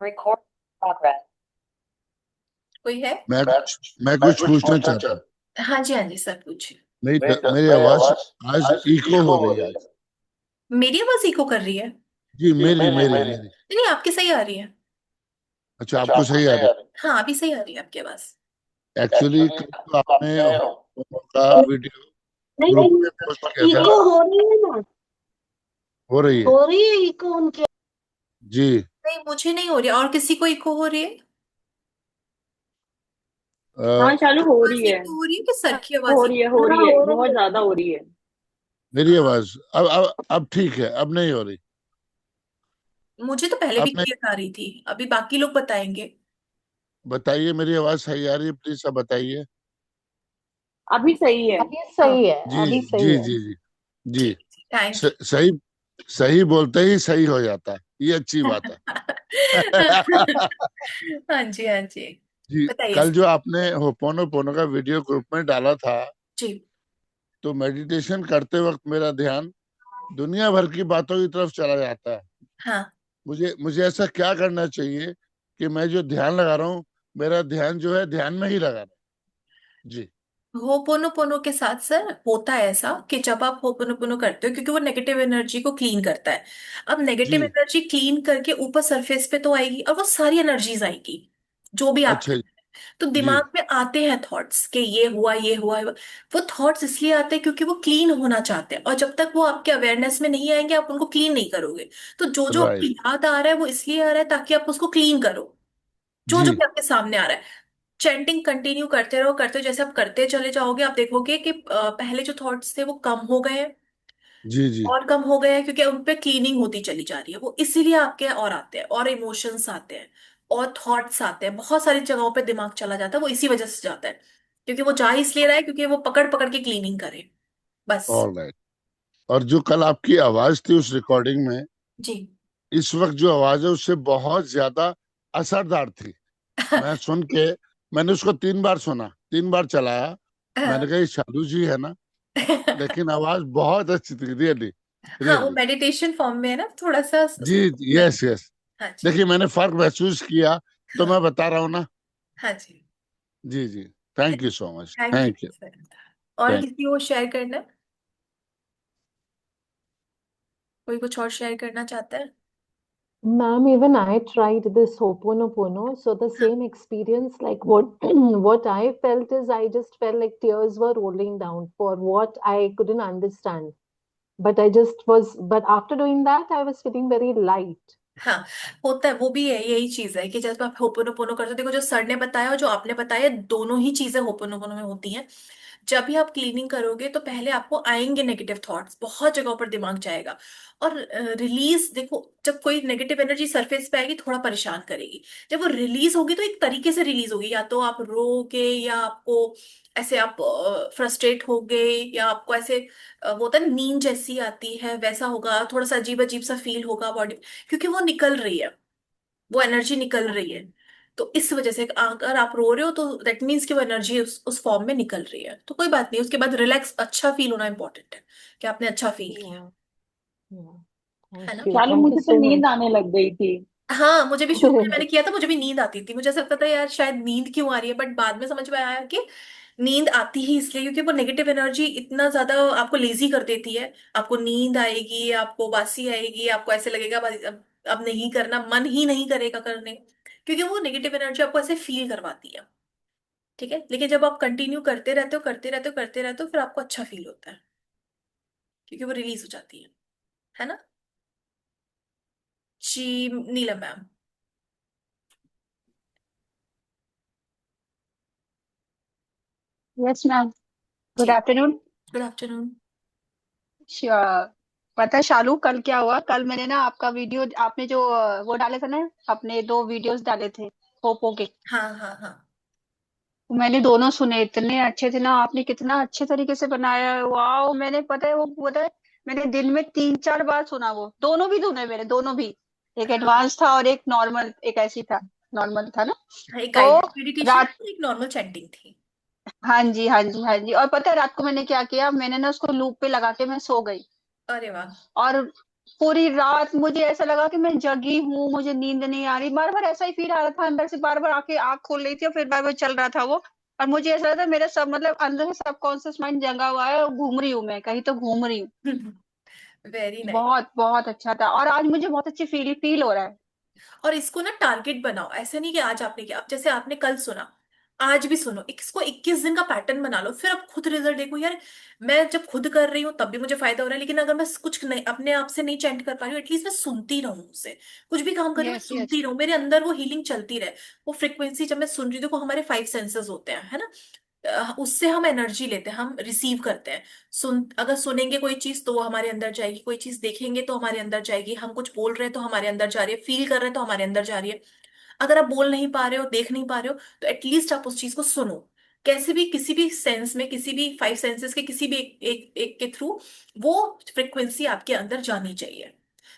Record progress. कोई है? मैं कुछ पूछना चाहता हूँ। हाँ जी, हाँ जी सर, पूछिए। मेरी आवाज आज इको हो रही है। मेरी आवाज इको कर रही है? जी, मेरी नहीं, आपकी सही आ रही है। अच्छा, आपको सही आ रही हाँ, अभी सही आ रही है आपकी आवाज। है? एक्चुअली कल तो आपने का वीडियो नहीं ग्रुप नहीं, में पोस्ट किया इको था। हो रही है ना, हो रही है? हो रही है इको उनके। जी। नहीं, मुझे नहीं हो रही, और किसी को इको हो रही है? हाँ, चालू हो आवाज रही है। इको हो रही है कि सर की हो आवाज रही है, echo? हो हाँ, रही है, बहुत ज्यादा हो रही है। मेरी आवाज अब ठीक है, अब नहीं हो रही। मुझे तो पहले भी अब नहीं। क्लियर आ रही थी, अभी बाकी लोग बताएंगे। बताइए, मेरी आवाज सही आ रही है? प्लीज सब बताइए। अभी सही है। अभी सही है, जी अभी सही जी है। जी जी जी। ठीक, थैंक सही सही बोलते ही सही हो जाता है, ये अच्छी यू। बात है। हाँ जी, हाँ जी, जी। बताइए कल सर। जो आपने होपोनोपोनो का वीडियो ग्रुप में डाला था, जी। तो मेडिटेशन करते वक्त मेरा ध्यान दुनिया भर की बातों की तरफ चला जाता है। हाँ, मुझे मुझे ऐसा क्या करना चाहिए कि मैं जो ध्यान लगा रहा हूँ, मेरा ध्यान जो है ध्यान में ही लगा रहा है? जी। होपोनोपोनो के साथ सर होता है ऐसा कि जब आप होपोनोपोनो करते हो, क्योंकि वो नेगेटिव एनर्जी को क्लीन करता है। अब नेगेटिव जी। एनर्जी क्लीन करके ऊपर सरफेस पे तो आएगी, और वो सारी एनर्जीज आएगी जो भी आप। अच्छा जी। तो जी दिमाग में आते हैं थॉट्स कि ये हुआ, ये हुआ, ये हुआ। वो थॉट्स इसलिए आते हैं क्योंकि वो क्लीन होना चाहते हैं, और जब तक वो आपके अवेयरनेस में नहीं आएंगे आप उनको क्लीन नहीं करोगे। तो जो जो आपको राइट। याद आ रहा है वो इसलिए आ रहा है ताकि आप उसको क्लीन करो। जो जो जी भी आपके सामने आ रहा है, चैंटिंग कंटिन्यू करते रहो, करते रहो। जैसे आप करते चले जाओगे आप देखोगे कि पहले जो थॉट्स थे वो कम हो गए हैं, जी जी। और कम हो गए हैं, क्योंकि उन पे क्लीनिंग होती चली जा रही है। वो इसीलिए आपके और आते हैं, और इमोशंस आते हैं, और थॉट्स आते हैं, बहुत सारी जगहों पे दिमाग चला जाता है, वो इसी वजह से जाता है। क्योंकि वो जा इसलिए रहा है क्योंकि वो पकड़ पकड़ के क्लीनिंग करे, बस। All right. और जो कल आपकी आवाज थी उस रिकॉर्डिंग में, जी। इस वक्त जो आवाज है उससे बहुत ज्यादा असरदार थी। मैं सुन के, मैंने उसको 3 बार सुना, 3 बार चलाया। मैंने कहा ये शालू जी है ना? लेकिन आवाज बहुत अच्छी थी, रियली हाँ, वो रियली। मेडिटेशन फॉर्म में है ना, थोड़ा सा जी। Yes yes. हाँ जी, देखिए, मैंने फर्क महसूस किया, तो हाँ, मैं बता रहा हूँ ना। हाँ जी। जी जी। Thank you so much, thank you thank you. Sir. और थैंक। किसी को शेयर करना है? कोई कुछ और शेयर करना चाहता है? Ma'am, even I tried this Ho'oponopono. So the हाँ, same experience, like what what I felt is I just felt like tears were rolling down for what I couldn't understand. But I just was, but after doing that, I was feeling very light. हाँ, होता है। वो भी है, यही चीज है कि जब आप होपोनोपोनो करते हो, देखो जो सर ने बताया और जो आपने बताया, दोनों ही चीजें होपोनोपोनो में होती हैं। जब भी आप क्लीनिंग करोगे तो पहले आपको आएंगे नेगेटिव थॉट्स, बहुत जगहों पर दिमाग जाएगा। और रिलीज देखो, जब कोई नेगेटिव एनर्जी सरफेस पे आएगी थोड़ा परेशान करेगी, जब वो रिलीज होगी तो एक तरीके से रिलीज होगी, या तो आप रोगे, या आपको ऐसे आप फ्रस्ट्रेट हो गए, या आपको ऐसे वो होता है ना, नींद जैसी आती है वैसा होगा, थोड़ा सा अजीब अजीब सा फील होगा बॉडी, क्योंकि वो निकल रही है, वो एनर्जी निकल रही है। तो इस वजह से अगर आप रो रहे हो तो दैट मीन्स कि वो एनर्जी उस फॉर्म में निकल रही है, तो कोई बात नहीं। उसके बाद रिलैक्स, अच्छा फील होना इंपॉर्टेंट है, कि आपने अच्छा फील किया, Yeah, yeah. है Thank ना? you. चालू, Thank you मुझे तो so नींद much. आने लग गई थी। हाँ, मुझे भी शुरू में मैंने किया था, मुझे भी नींद आती थी, मुझे ऐसा लगता था यार शायद नींद क्यों आ रही है, बट बाद में समझ में आया कि नींद आती ही इसलिए क्योंकि वो नेगेटिव एनर्जी इतना ज्यादा आपको लेजी कर देती है। आपको नींद आएगी, आपको वासी आएगी, आपको ऐसे लगेगा बस अब नहीं करना, मन ही नहीं करेगा करने, क्योंकि वो नेगेटिव एनर्जी आपको ऐसे फील करवाती है। ठीक है, लेकिन जब आप कंटिन्यू करते रहते हो, करते रहते हो, करते रहते हो, फिर आपको अच्छा फील होता है, क्योंकि वो रिलीज हो जाती है ना? जी, नीलम मैम। Yes ma'am. गुड जी, आफ्टरनून। Good afternoon. पता है शालू, कल क्या हुआ? कल मैंने ना आपका वीडियो, आपने जो वो डाले थे ना, अपने 2 वीडियोस डाले थे पोपो के, हाँ, हाँ, हाँ। वो मैंने दोनों सुने, इतने अच्छे थे ना। आपने कितना अच्छे तरीके से बनाया है, वाओ! मैंने पता है मैंने दिन में 3-4 बार सुना, वो दोनों भी सुने मैंने, दोनों भी। एक हाँ, एडवांस था और एक नॉर्मल, एक ऐसी था, नॉर्मल था ना। हाँ, एक तो गाइडेड मेडिटेशन रात और एक नॉर्मल चैंटिंग थी। हाँ जी, हाँ जी, हाँ जी। और पता है रात को मैंने क्या किया? मैंने ना उसको लूप पे लगा के मैं सो गई। अरे वाह। और पूरी रात मुझे ऐसा लगा कि मैं जगी हूँ, मुझे नींद नहीं आ रही, बार बार ऐसा ही फील आ रहा था अंदर से, बार बार आके आंख खोल रही थी और फिर बार बार चल रहा था वो। और मुझे ऐसा लगा था मेरा सब मतलब अंदर से सबकॉन्शियस माइंड जगा हुआ है और घूम रही हूँ, मैं कहीं तो घूम रही हूँ। Very nice. बहुत बहुत अच्छा था और आज मुझे बहुत अच्छी फील हो रहा है। और इसको ना टारगेट बनाओ, ऐसे नहीं कि आज आपने किया, अब जैसे आपने कल सुना, आज भी सुनो, इसको 21 दिन का पैटर्न बना लो, फिर अब खुद रिजल्ट देखो यार। मैं जब खुद कर रही हूँ तब भी मुझे फायदा हो रहा है, लेकिन अगर मैं कुछ नहीं अपने आप से नहीं चैंट कर पा रही हूँ, एटलीस्ट मैं सुनती रहूँ उसे। कुछ भी काम कर रही हूँ मैं यस यस। सुनती रहूँ, मेरे अंदर वो हीलिंग चलती रहे। वो फ्रिक्वेंसी जब मैं सुन रही हूँ, देखो हमारे 5 सेंसेस होते हैं, है ना। उससे हम एनर्जी लेते हैं, हम रिसीव करते हैं। अगर सुनेंगे कोई चीज तो वो हमारे अंदर जाएगी, कोई चीज देखेंगे तो हमारे अंदर जाएगी, हम कुछ बोल रहे हैं तो हमारे अंदर जा रही है, फील कर रहे हैं तो हमारे अंदर जा रही है। अगर आप बोल नहीं पा रहे हो, देख नहीं पा रहे हो, तो एटलीस्ट आप उस चीज को सुनो। कैसे भी, किसी भी सेंस में, किसी भी 5 सेंसेस के किसी भी एक के थ्रू वो फ्रिक्वेंसी आपके अंदर जानी चाहिए।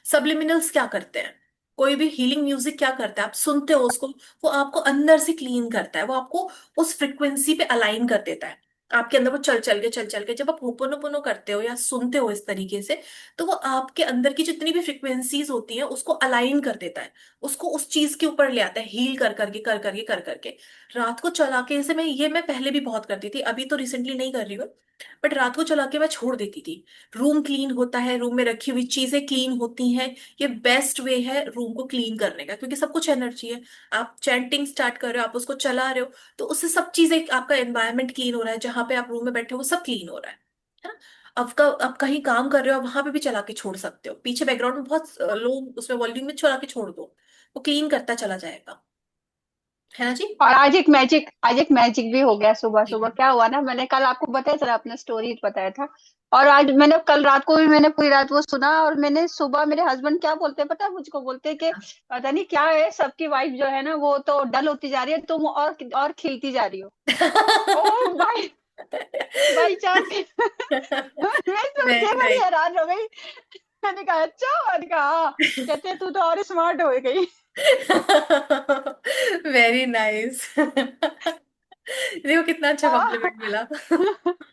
सबलिमिनल्स क्या करते हैं, कोई भी हीलिंग म्यूजिक क्या करता है, आप सुनते हो उसको, वो आपको अंदर से क्लीन करता है, वो आपको उस फ्रिक्वेंसी पे अलाइन कर देता है। आपके अंदर वो चल चल के जब आप होपोनोपोनो करते हो या सुनते हो इस तरीके से, तो वो आपके अंदर की जितनी भी फ्रिक्वेंसीज होती हैं उसको अलाइन कर देता है, उसको उस चीज के ऊपर ले आता है, हील कर करके। रात को चला के, जैसे मैं पहले भी बहुत करती थी, अभी तो रिसेंटली नहीं कर रही हूँ, बट रात को चला के मैं छोड़ देती थी। रूम क्लीन होता है, रूम में रखी हुई चीजें क्लीन होती हैं। ये बेस्ट वे है रूम को क्लीन करने का, क्योंकि सब कुछ एनर्जी है। आप चैंटिंग स्टार्ट कर रहे हो, आप उसको चला रहे हो, तो उससे सब चीजें, आपका एनवायरनमेंट क्लीन हो रहा है, जहां पे आप रूम में बैठे हो वो सब क्लीन हो रहा है ना। आप कहीं काम कर रहे हो, वहां पे भी चला के छोड़ सकते हो, पीछे बैकग्राउंड में बहुत लो उसमें वॉल्यूम में चला के छोड़ दो, वो क्लीन करता चला जाएगा, है ना जी। और आज एक मैजिक भी हो गया सुबह जी। सुबह। क्या हुआ ना, मैंने कल आपको बताया था, अपना स्टोरी बताया था। और आज मैंने कल रात को भी मैंने पूरी रात वो सुना, और मैंने सुबह मेरे हस्बैंड क्या बोलते हैं पता है मुझको, बोलते हैं कि पता नहीं क्या है, सबकी वाइफ जो है ना वो तो डल होती जा रही है, तुम और खिलती जा रही हो। ओ भाई, बाई चांस मैं सुन के वेरी बड़ी नाइस। हैरान हो गई। मैंने कहा अच्छा, मैंने कहा हाँ। कहते हैं, तू तो और स्मार्ट हो गई। Very nice. देखो कितना अच्छा हाँ कॉम्प्लीमेंट मिला।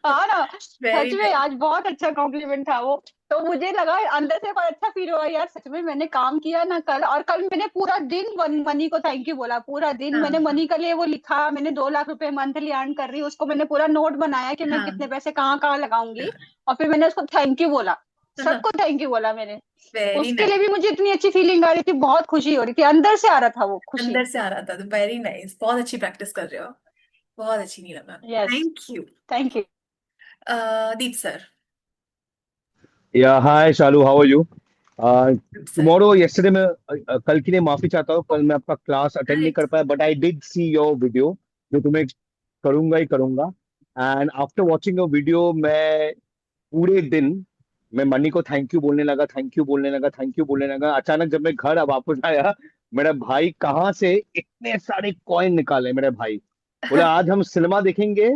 हाँ ना, वेरी सच में नाइस। आज बहुत अच्छा कॉम्प्लीमेंट था वो। तो मुझे लगा अंदर से बहुत अच्छा फील हुआ यार, सच में मैंने काम किया ना कल। और कल मैंने पूरा दिन मनी को थैंक यू बोला, पूरा दिन मैंने हाँ मनी के लिए वो लिखा, मैंने 2 लाख रुपए मंथली अर्न कर रही हूँ, उसको मैंने पूरा नोट बनाया कि मैं हाँ कितने पैसे कहाँ कहाँ लगाऊंगी। और फिर मैंने उसको थैंक यू बोला, हाँ। सबको थैंक यू बोला मैंने। वेरी उसके लिए नाइस। भी मुझे इतनी अच्छी फीलिंग आ रही थी, बहुत खुशी हो रही थी, अंदर से आ रहा था वो खुशी। अंदर से आ रहा था, तो वेरी नाइस, बहुत अच्छी प्रैक्टिस कर रहे हो, बहुत अच्छी Neelam ma'am. Yes, thank you. Thank you. Deep sir. या hi Shalu, how are you? Deep sir. Tomorrow yesterday मैं कल के लिए माफी चाहता हूँ, कल मैं आपका क्लास अटेंड अरे नहीं कर पाया, but I did see your video, जो तुम्हें करूंगा ही करूंगा। And after watching your video मैं पूरे दिन मैं मनी को थैंक यू बोलने लगा, थैंक यू बोलने लगा, थैंक यू बोलने लगा। अचानक जब मैं घर अब वापस आया, मेरा भाई कहाँ से इतने सारे कॉइन निकाले, मेरे भाई बोले आज हम सिनेमा देखेंगे,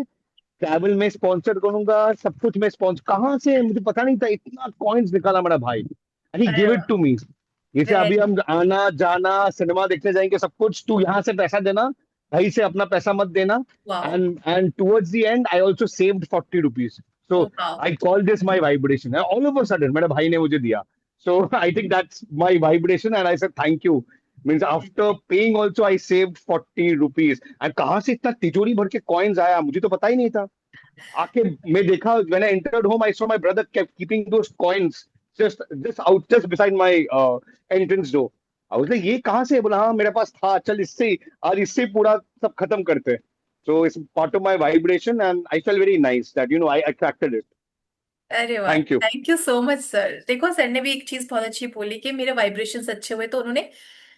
ट्रैवल में स्पॉन्सर करूंगा, सब कुछ में स्पॉन्सर। कहाँ से, मुझे पता नहीं था, इतना कॉइन्स निकाला मेरा भाई, एंड ही अरे गिव इट वाह। To me. जैसे अभी वेरी। हम आना जाना सिनेमा देखने जाएंगे, सब कुछ तू यहाँ से पैसा देना, भाई से अपना पैसा मत देना। Wow. And towards the end I also saved 40 rupees. So oh wow. I call this my vibration, all over sudden मेरे भाई ने मुझे दिया। So I think that's my vibration, and I said thank you. Means after paying also I saved 40 rupees. And कहाँ से इतना तिजोरी भर के कॉइन्स आया, मुझे तो पता ही नहीं था। आके मैं देखा, when I entered home, I saw my brother kept keeping those coins just beside my entrance door. I was like, ये कहाँ से है? बोला हाँ मेरे पास था, चल इससे आज इससे पूरा सब खत्म करते हैं। So it's part of my vibration, and I felt very nice that I attracted it. अरे वाह, Thank you. Thank you so much sir. देखो सर ने भी एक चीज बहुत अच्छी बोली कि मेरे वाइब्रेशंस अच्छे हुए तो उन्होंने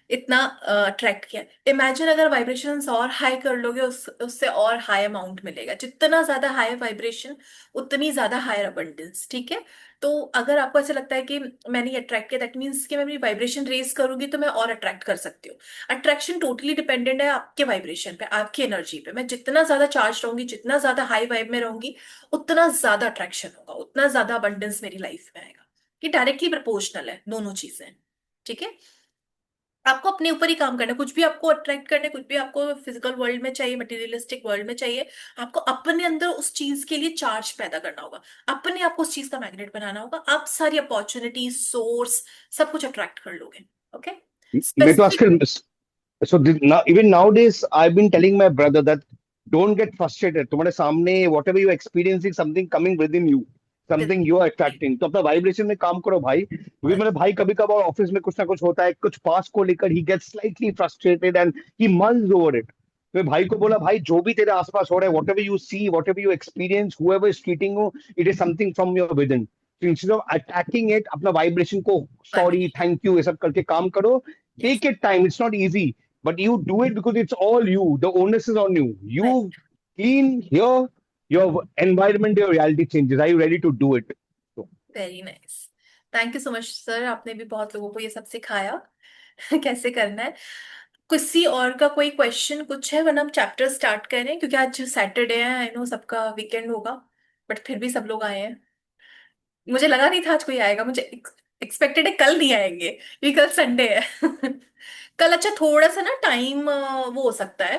इतना अट्रैक्ट किया। इमेजिन अगर वाइब्रेशंस और हाई कर लोगे, उससे और हाई अमाउंट मिलेगा। जितना ज्यादा हाई वाइब्रेशन उतनी ज्यादा हायर अबंडेंस, ठीक है। तो अगर आपको ऐसा लगता है कि मैंने अट्रैक्ट किया, दैट मीन्स कि मैं अपनी वाइब्रेशन रेज करूंगी तो मैं और अट्रैक्ट कर सकती हूँ। अट्रैक्शन टोटली डिपेंडेंट है आपके वाइब्रेशन पे, आपकी एनर्जी पे। मैं जितना ज्यादा चार्ज रहूंगी, जितना ज्यादा हाई वाइब में रहूंगी, उतना ज्यादा अट्रैक्शन होगा, उतना ज्यादा अबंडेंस मेरी लाइफ में आएगा। ये डायरेक्टली प्रोपोर्शनल है दोनों चीजें, ठीक है। आपको अपने ऊपर ही काम करना है। कुछ भी आपको अट्रैक्ट करना है, कुछ भी आपको फिजिकल वर्ल्ड में चाहिए, मटेरियलिस्टिक वर्ल्ड में चाहिए, आपको अपने अंदर उस चीज के लिए चार्ज पैदा करना होगा, अपने आप को उस चीज का मैग्नेट बनाना होगा। आप सारी अपॉर्चुनिटी, सोर्स, सब कुछ अट्रैक्ट कर लोगे। ओके। मैं तो स्पेसिफिक। आजकल so now, even nowadays I've been telling my brother that don't get frustrated. तुम्हारे सामने whatever you experiencing, something coming within you, something you are attracting, तो अपना वाइब्रेशन में काम करो भाई। क्योंकि मेरे भाई कभी कभार ऑफिस में कुछ ना कुछ होता है, कुछ पास को लेकर he get slightly frustrated and he mulls over it. तो भाई को बोला, भाई जो भी तेरे आसपास हो रहा है, whatever you see, whatever you experience, whoever is treating you, it is something from your within. So instead of attacking it, अपना वाइब्रेशन को सॉरी, थैंक यू, ये सब करके काम करो। Yes. Take it time, it's not easy, but you do it because it's all you. The onus is on you. You clean here, your environment, your reality changes. Are you ready to do it? So, very nice. Thank you so much sir, आपने भी बहुत लोगों को ये सब सिखाया कैसे करना है। किसी और का कोई क्वेश्चन कुछ है, वरना हम चैप्टर स्टार्ट करें, क्योंकि आज सैटरडे है, आई नो सबका वीकेंड होगा, बट फिर भी सब लोग आए हैं। मुझे लगा नहीं था आज कोई आएगा, मुझे एक्सपेक्टेड है कल नहीं आएंगे, क्योंकि कल संडे है कल अच्छा थोड़ा सा ना टाइम वो हो सकता है,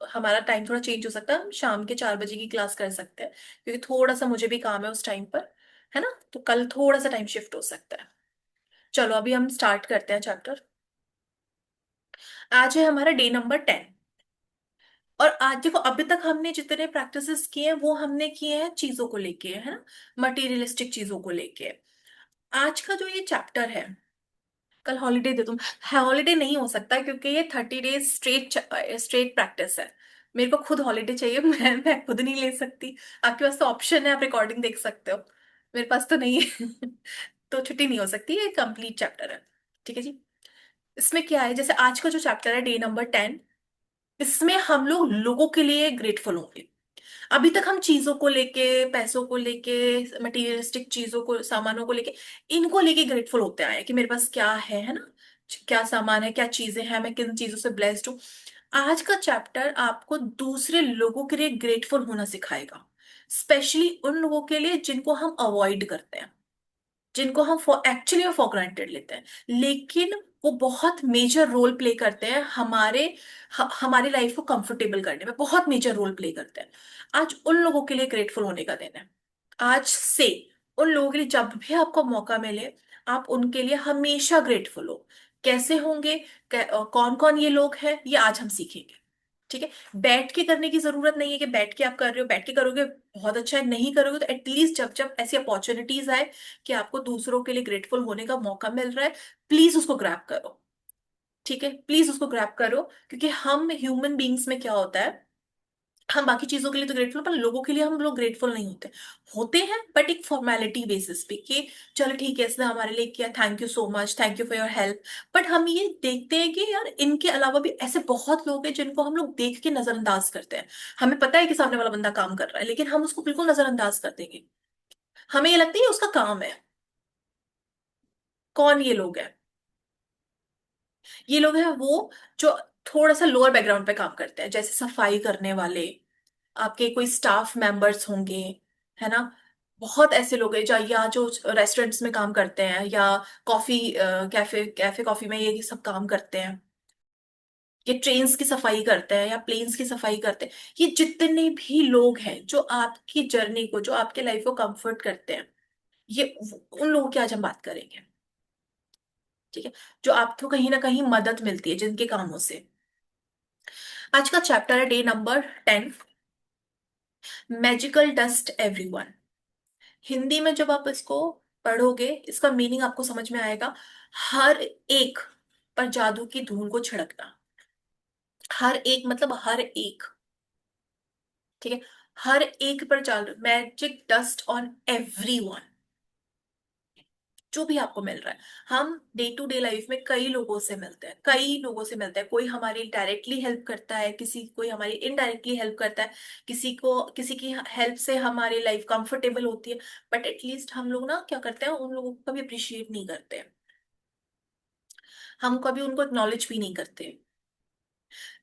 हमारा टाइम थोड़ा चेंज हो सकता है, हम शाम के 4 बजे की क्लास कर सकते हैं, क्योंकि थोड़ा सा मुझे भी काम है उस टाइम पर, है ना, तो कल थोड़ा सा टाइम शिफ्ट हो सकता है। चलो अभी हम स्टार्ट करते हैं चैप्टर। आज है हमारा डे नंबर 10। और आज देखो, अभी तक हमने जितने प्रैक्टिसेस किए हैं वो हमने किए हैं चीजों को लेके, है ना, मटेरियलिस्टिक चीजों को लेके। आज का जो ये चैप्टर है, कल हॉलीडे दे दूं? हॉलीडे नहीं हो सकता, क्योंकि ये 30 डेज स्ट्रेट प्रैक्टिस है। मेरे को खुद हॉलीडे चाहिए मैं खुद नहीं ले सकती। आपके पास तो ऑप्शन है, आप रिकॉर्डिंग देख सकते हो, मेरे पास तो नहीं है तो छुट्टी नहीं हो सकती, ये कंप्लीट चैप्टर है। ठीक है जी। इसमें क्या है, जैसे आज का जो चैप्टर है डे नंबर 10, इसमें हम लोग लोगों के लिए ग्रेटफुल होंगे। अभी तक हम चीजों को लेके, पैसों को लेके, मटेरियलिस्टिक चीजों को, सामानों को लेके, इनको लेके ग्रेटफुल होते आए हैं कि मेरे पास क्या है ना, क्या सामान है, क्या चीजें हैं, मैं किन चीजों से ब्लेस्ड हूँ। आज का चैप्टर आपको दूसरे लोगों के लिए ग्रेटफुल होना सिखाएगा, स्पेशली उन लोगों के लिए जिनको हम अवॉइड करते हैं, जिनको हम फॉर एक्चुअली फॉर ग्रांटेड लेते हैं, लेकिन वो बहुत मेजर रोल प्ले करते हैं हमारी लाइफ को कंफर्टेबल करने में, बहुत मेजर रोल प्ले करते हैं। आज उन लोगों के लिए ग्रेटफुल होने का दिन है। आज से उन लोगों के लिए जब भी आपको मौका मिले, आप उनके लिए हमेशा ग्रेटफुल हो। कैसे होंगे, कौन कौन ये लोग हैं, ये आज हम सीखेंगे। ठीक है। बैठ के करने की जरूरत नहीं है कि बैठ के आप कर रहे हो, बैठ के करोगे बहुत अच्छा है, नहीं करोगे तो एटलीस्ट जब जब ऐसी अपॉर्चुनिटीज आए कि आपको दूसरों के लिए ग्रेटफुल होने का मौका मिल रहा है, प्लीज उसको ग्रैब करो। ठीक है, प्लीज उसको ग्रैब करो, क्योंकि हम ह्यूमन बींग्स में क्या होता है, हम बाकी चीजों के लिए तो ग्रेटफुल, पर लोगों के लिए हम लोग ग्रेटफुल नहीं होते। होते हैं बट एक फॉर्मेलिटी बेसिस पे, कि चलो ठीक है, इसने हमारे लिए किया, thank you so much, thank you for your help. But हम ये देखते हैं कि यार इनके अलावा भी ऐसे बहुत लोग हैं जिनको हम लोग देख के नजरअंदाज करते हैं। हमें पता है कि सामने वाला बंदा काम कर रहा है, लेकिन हम उसको बिल्कुल नजरअंदाज कर देंगे। हमें ये लगता है ये उसका काम है। कौन ये लोग हैं? ये लोग हैं वो जो थोड़ा सा लोअर बैकग्राउंड पे काम करते हैं, जैसे सफाई करने वाले, आपके कोई स्टाफ मेंबर्स होंगे, है ना, बहुत ऐसे लोग हैं, या जो रेस्टोरेंट्स में काम करते हैं, या कॉफी कैफे कैफे कॉफी में ये सब काम करते हैं, ये ट्रेन्स की सफाई करते हैं, या प्लेन्स की सफाई करते हैं। ये जितने भी लोग हैं जो आपकी जर्नी को, जो आपके लाइफ को कंफर्ट करते हैं, ये उन लोगों की आज हम बात करेंगे। ठीक है। जो आपको कहीं ना कहीं मदद मिलती है जिनके कामों से। आज का चैप्टर है day number 10, magical dust everyone. Hindi में जब आप इसको पढ़ोगे, इसका मीनिंग आपको समझ में आएगा, हर एक पर जादू की धूल को छिड़कना। हर एक मतलब हर एक। ठीक है। हर एक पर जादू, मैजिक डस्ट ऑन एवरीवन, जो भी आपको मिल रहा है। हम डे टू डे लाइफ में कई लोगों से मिलते हैं, कई लोगों से मिलते हैं, कोई हमारी डायरेक्टली हेल्प करता है, कोई हमारी इनडायरेक्टली हेल्प करता है, किसी की हेल्प से हमारी लाइफ कंफर्टेबल होती है। बट एटलीस्ट हम लोग ना क्या करते हैं, उन लोगों को कभी अप्रिशिएट नहीं करते हैं, हम कभी उनको एक्नॉलेज भी नहीं करते।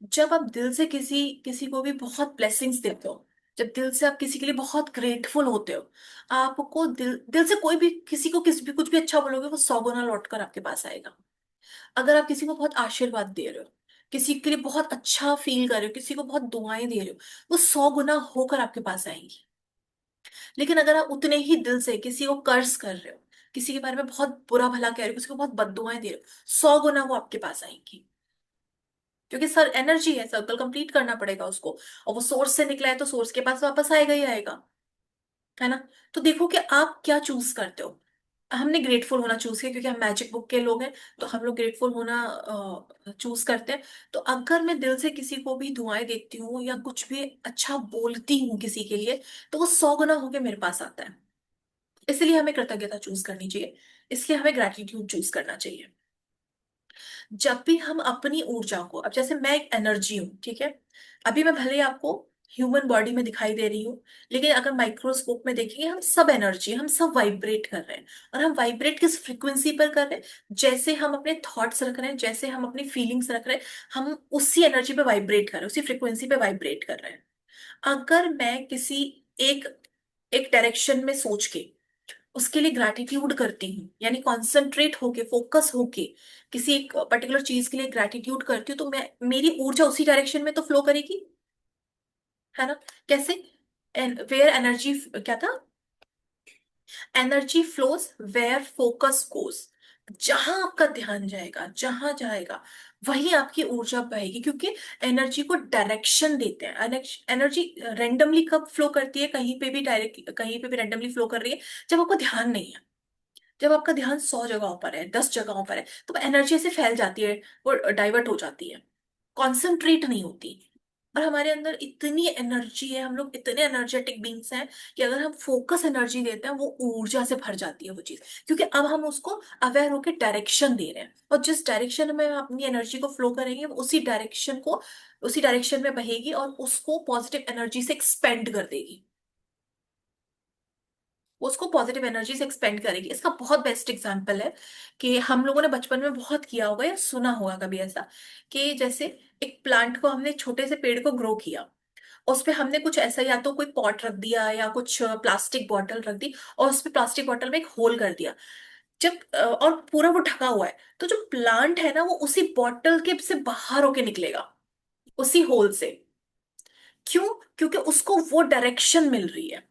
जब आप दिल से किसी किसी को भी बहुत ब्लेसिंग्स देते हो, जब दिल से आप किसी के लिए बहुत ग्रेटफुल होते हो, आपको दिल दिल से कोई भी किसी को किसी भी कुछ भी अच्छा बोलोगे, वो 100 गुना लौट कर आपके पास आएगा। अगर आप किसी को बहुत आशीर्वाद दे रहे हो, किसी के लिए बहुत अच्छा फील कर रहे हो, किसी को बहुत दुआएं दे रहे हो, वो 100 गुना होकर आपके पास आएंगी। लेकिन अगर आप उतने ही दिल से किसी को कर्ज कर रहे हो, किसी के बारे में बहुत बुरा भला कह रहे हो, किसी को बहुत बददुआएं दे रहे हो, 100 गुना वो आपके पास आएंगी। क्योंकि सर एनर्जी है, सर्कल कंप्लीट करना पड़ेगा उसको, और वो सोर्स से निकला है तो सोर्स के पास वापस आएगा ही आएगा, है ना। तो देखो कि आप क्या चूज करते हो। हमने ग्रेटफुल होना चूज किया क्योंकि हम मैजिक बुक के लोग हैं, तो हम लोग ग्रेटफुल होना चूज करते हैं। तो अगर मैं दिल से किसी को भी दुआएं देती हूँ या कुछ भी अच्छा बोलती हूँ किसी के लिए, तो वो 100 गुना होके मेरे पास आता है। इसलिए हमें कृतज्ञता चूज करनी चाहिए, इसलिए हमें ग्रैटिट्यूड चूज करना चाहिए। जब भी हम अपनी ऊर्जा को, अब जैसे मैं एक एनर्जी हूँ, ठीक है, अभी मैं भले ही आपको ह्यूमन बॉडी में दिखाई दे रही हूँ, लेकिन अगर माइक्रोस्कोप में देखेंगे हम सब एनर्जी, हम सब वाइब्रेट कर रहे हैं। और हम वाइब्रेट किस फ्रिक्वेंसी पर कर रहे हैं, जैसे हम अपने थॉट्स रख रहे हैं, जैसे हम अपनी फीलिंग्स रख रहे हैं, हम उसी एनर्जी पे वाइब्रेट कर रहे हैं, उसी फ्रिक्वेंसी पे वाइब्रेट कर रहे हैं। अगर मैं किसी एक एक डायरेक्शन में सोच के उसके लिए ग्रैटिट्यूड करती हूँ, यानी कॉन्सेंट्रेट होके, फोकस होके किसी एक पर्टिकुलर चीज के लिए ग्रैटिट्यूड करती हूँ, तो मैं, मेरी ऊर्जा उसी डायरेक्शन में तो फ्लो करेगी, है ना। कैसे? वेयर एनर्जी, क्या था, energy flows where focus goes. जहां आपका ध्यान जाएगा, जहां जाएगा वहीं आपकी ऊर्जा बहेगी, क्योंकि एनर्जी को डायरेक्शन देते हैं। एनर्जी रेंडमली कब फ्लो करती है, कहीं पे भी डायरेक्ट, कहीं पे भी रेंडमली फ्लो कर रही है जब आपको ध्यान नहीं है। जब आपका ध्यान 100 जगहों पर है, 10 जगहों पर है, तो एनर्जी ऐसे फैल जाती है, वो डाइवर्ट हो जाती है, कॉन्सेंट्रेट नहीं होती। और हमारे अंदर इतनी एनर्जी है, हम लोग इतने एनर्जेटिक बींग्स हैं कि अगर हम फोकस एनर्जी देते हैं, वो ऊर्जा से भर जाती है वो चीज, क्योंकि अब हम उसको अवेयर होकर डायरेक्शन दे रहे हैं, और जिस डायरेक्शन में हम अपनी एनर्जी को फ्लो करेंगे, वो उसी डायरेक्शन में बहेगी और उसको पॉजिटिव एनर्जी से एक्सपेंड कर देगी, वो उसको पॉजिटिव एनर्जी से एक्सपेंड करेगी। इसका बहुत बेस्ट एग्जांपल है कि हम लोगों ने बचपन में बहुत किया होगा या सुना होगा कभी ऐसा, कि जैसे एक प्लांट को हमने, छोटे से पेड़ को ग्रो किया, उस पे हमने कुछ ऐसा, या तो कोई पॉट रख दिया या कुछ प्लास्टिक बॉटल रख दी, और उस पे प्लास्टिक बॉटल में एक होल कर दिया। जब और पूरा वो ढका हुआ है, तो जो प्लांट है ना, वो उसी बॉटल के से बाहर होके निकलेगा, उसी होल से। क्यों? क्योंकि उसको वो डायरेक्शन मिल रही है,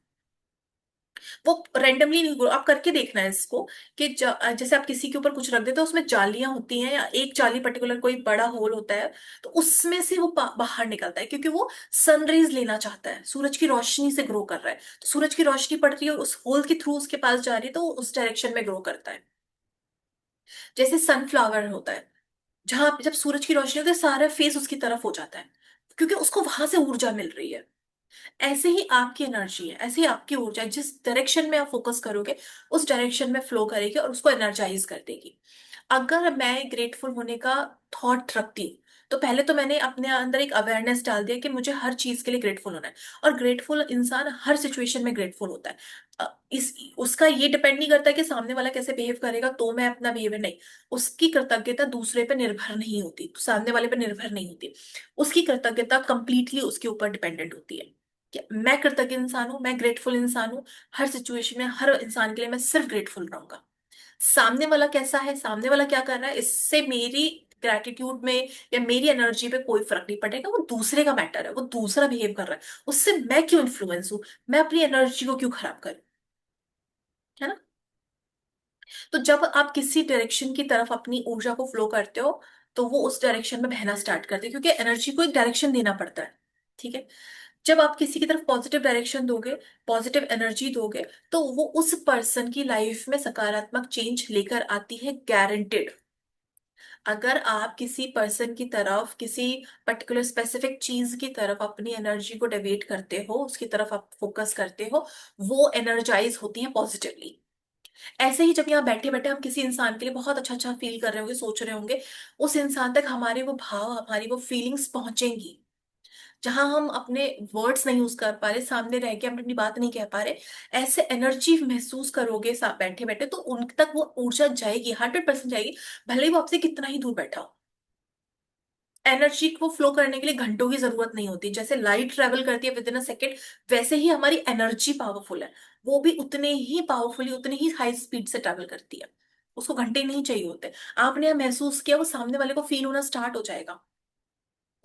वो रेंडमली नहीं ग्रो। आप करके देखना है इसको, कि जैसे आप किसी के ऊपर कुछ रख देते हो, उसमें जालियां होती हैं, या एक जाली पर्टिकुलर कोई बड़ा होल होता है, तो उसमें से वो बाहर निकलता है, क्योंकि वो सनरेज लेना चाहता है, सूरज की रोशनी से ग्रो कर रहा है, तो सूरज की रोशनी पड़ रही है और उस होल के थ्रू उसके पास जा रही है, तो वो उस डायरेक्शन में ग्रो करता है। जैसे सनफ्लावर होता है, जहां जब सूरज की रोशनी होती है, सारा फेस उसकी तरफ हो जाता है, क्योंकि उसको वहां से ऊर्जा मिल रही है। ऐसे ही आपकी एनर्जी है, ऐसे ही आपकी ऊर्जा है, जिस डायरेक्शन में आप फोकस करोगे, उस डायरेक्शन में फ्लो करेगी और उसको एनर्जाइज कर देगी। अगर मैं ग्रेटफुल होने का थॉट रखती हूँ, तो पहले तो मैंने अपने अंदर एक अवेयरनेस डाल दिया कि मुझे हर चीज के लिए ग्रेटफुल होना है, और ग्रेटफुल इंसान हर सिचुएशन में ग्रेटफुल होता है। इस उसका ये डिपेंड नहीं करता कि सामने वाला कैसे बिहेव करेगा तो मैं अपना बिहेवियर, नहीं, उसकी कृतज्ञता दूसरे पे निर्भर नहीं होती, सामने वाले पे निर्भर नहीं होती, उसकी कृतज्ञता कंप्लीटली उसके ऊपर डिपेंडेंट होती है कि मैं कृतज्ञ इंसान हूं, मैं ग्रेटफुल इंसान हूं। हर सिचुएशन में हर इंसान के लिए मैं सिर्फ ग्रेटफुल रहूंगा। सामने वाला कैसा है, सामने वाला क्या कर रहा है, इससे मेरी ग्रेटिट्यूड में या मेरी एनर्जी पे कोई फर्क नहीं पड़ेगा, वो दूसरे का मैटर है, वो दूसरा बिहेव कर रहा है, उससे मैं क्यों इन्फ्लुएंस हूं, मैं अपनी एनर्जी को क्यों खराब करूं, है ना। तो जब आप किसी डायरेक्शन की तरफ अपनी ऊर्जा को फ्लो करते हो, तो वो उस डायरेक्शन में बहना स्टार्ट करते हैं, क्योंकि एनर्जी को एक डायरेक्शन देना पड़ता है, ठीक है। जब आप किसी की तरफ पॉजिटिव डायरेक्शन दोगे, पॉजिटिव एनर्जी दोगे, तो वो उस पर्सन की लाइफ में सकारात्मक चेंज लेकर आती है, गारंटेड। अगर आप किसी पर्सन की तरफ, किसी पर्टिकुलर स्पेसिफिक चीज की तरफ अपनी एनर्जी को डेविएट करते हो, उसकी तरफ आप फोकस करते हो, वो एनर्जाइज होती है पॉजिटिवली। ऐसे ही जब यहाँ बैठे बैठे हम किसी इंसान के लिए बहुत अच्छा अच्छा फील कर रहे होंगे, सोच रहे होंगे, उस इंसान तक हमारे वो भाव, हमारी वो फीलिंग्स पहुंचेंगी। जहां हम अपने वर्ड्स नहीं यूज कर पा रहे, सामने रह के हम अपनी बात नहीं कह पा रहे, ऐसे एनर्जी महसूस करोगे साथ बैठे बैठे, तो उन तक वो ऊर्जा जाएगी, 100% जाएगी, भले ही वो आपसे कितना ही दूर बैठा हो। एनर्जी को फ्लो करने के लिए घंटों की जरूरत नहीं होती, जैसे लाइट ट्रेवल करती है विद इन अ सेकेंड, वैसे ही हमारी एनर्जी पावरफुल है, वो भी उतने ही पावरफुली, उतनी ही हाई स्पीड से ट्रेवल करती है। उसको घंटे नहीं चाहिए होते। आपने यहाँ महसूस किया, वो सामने वाले को फील होना स्टार्ट हो जाएगा।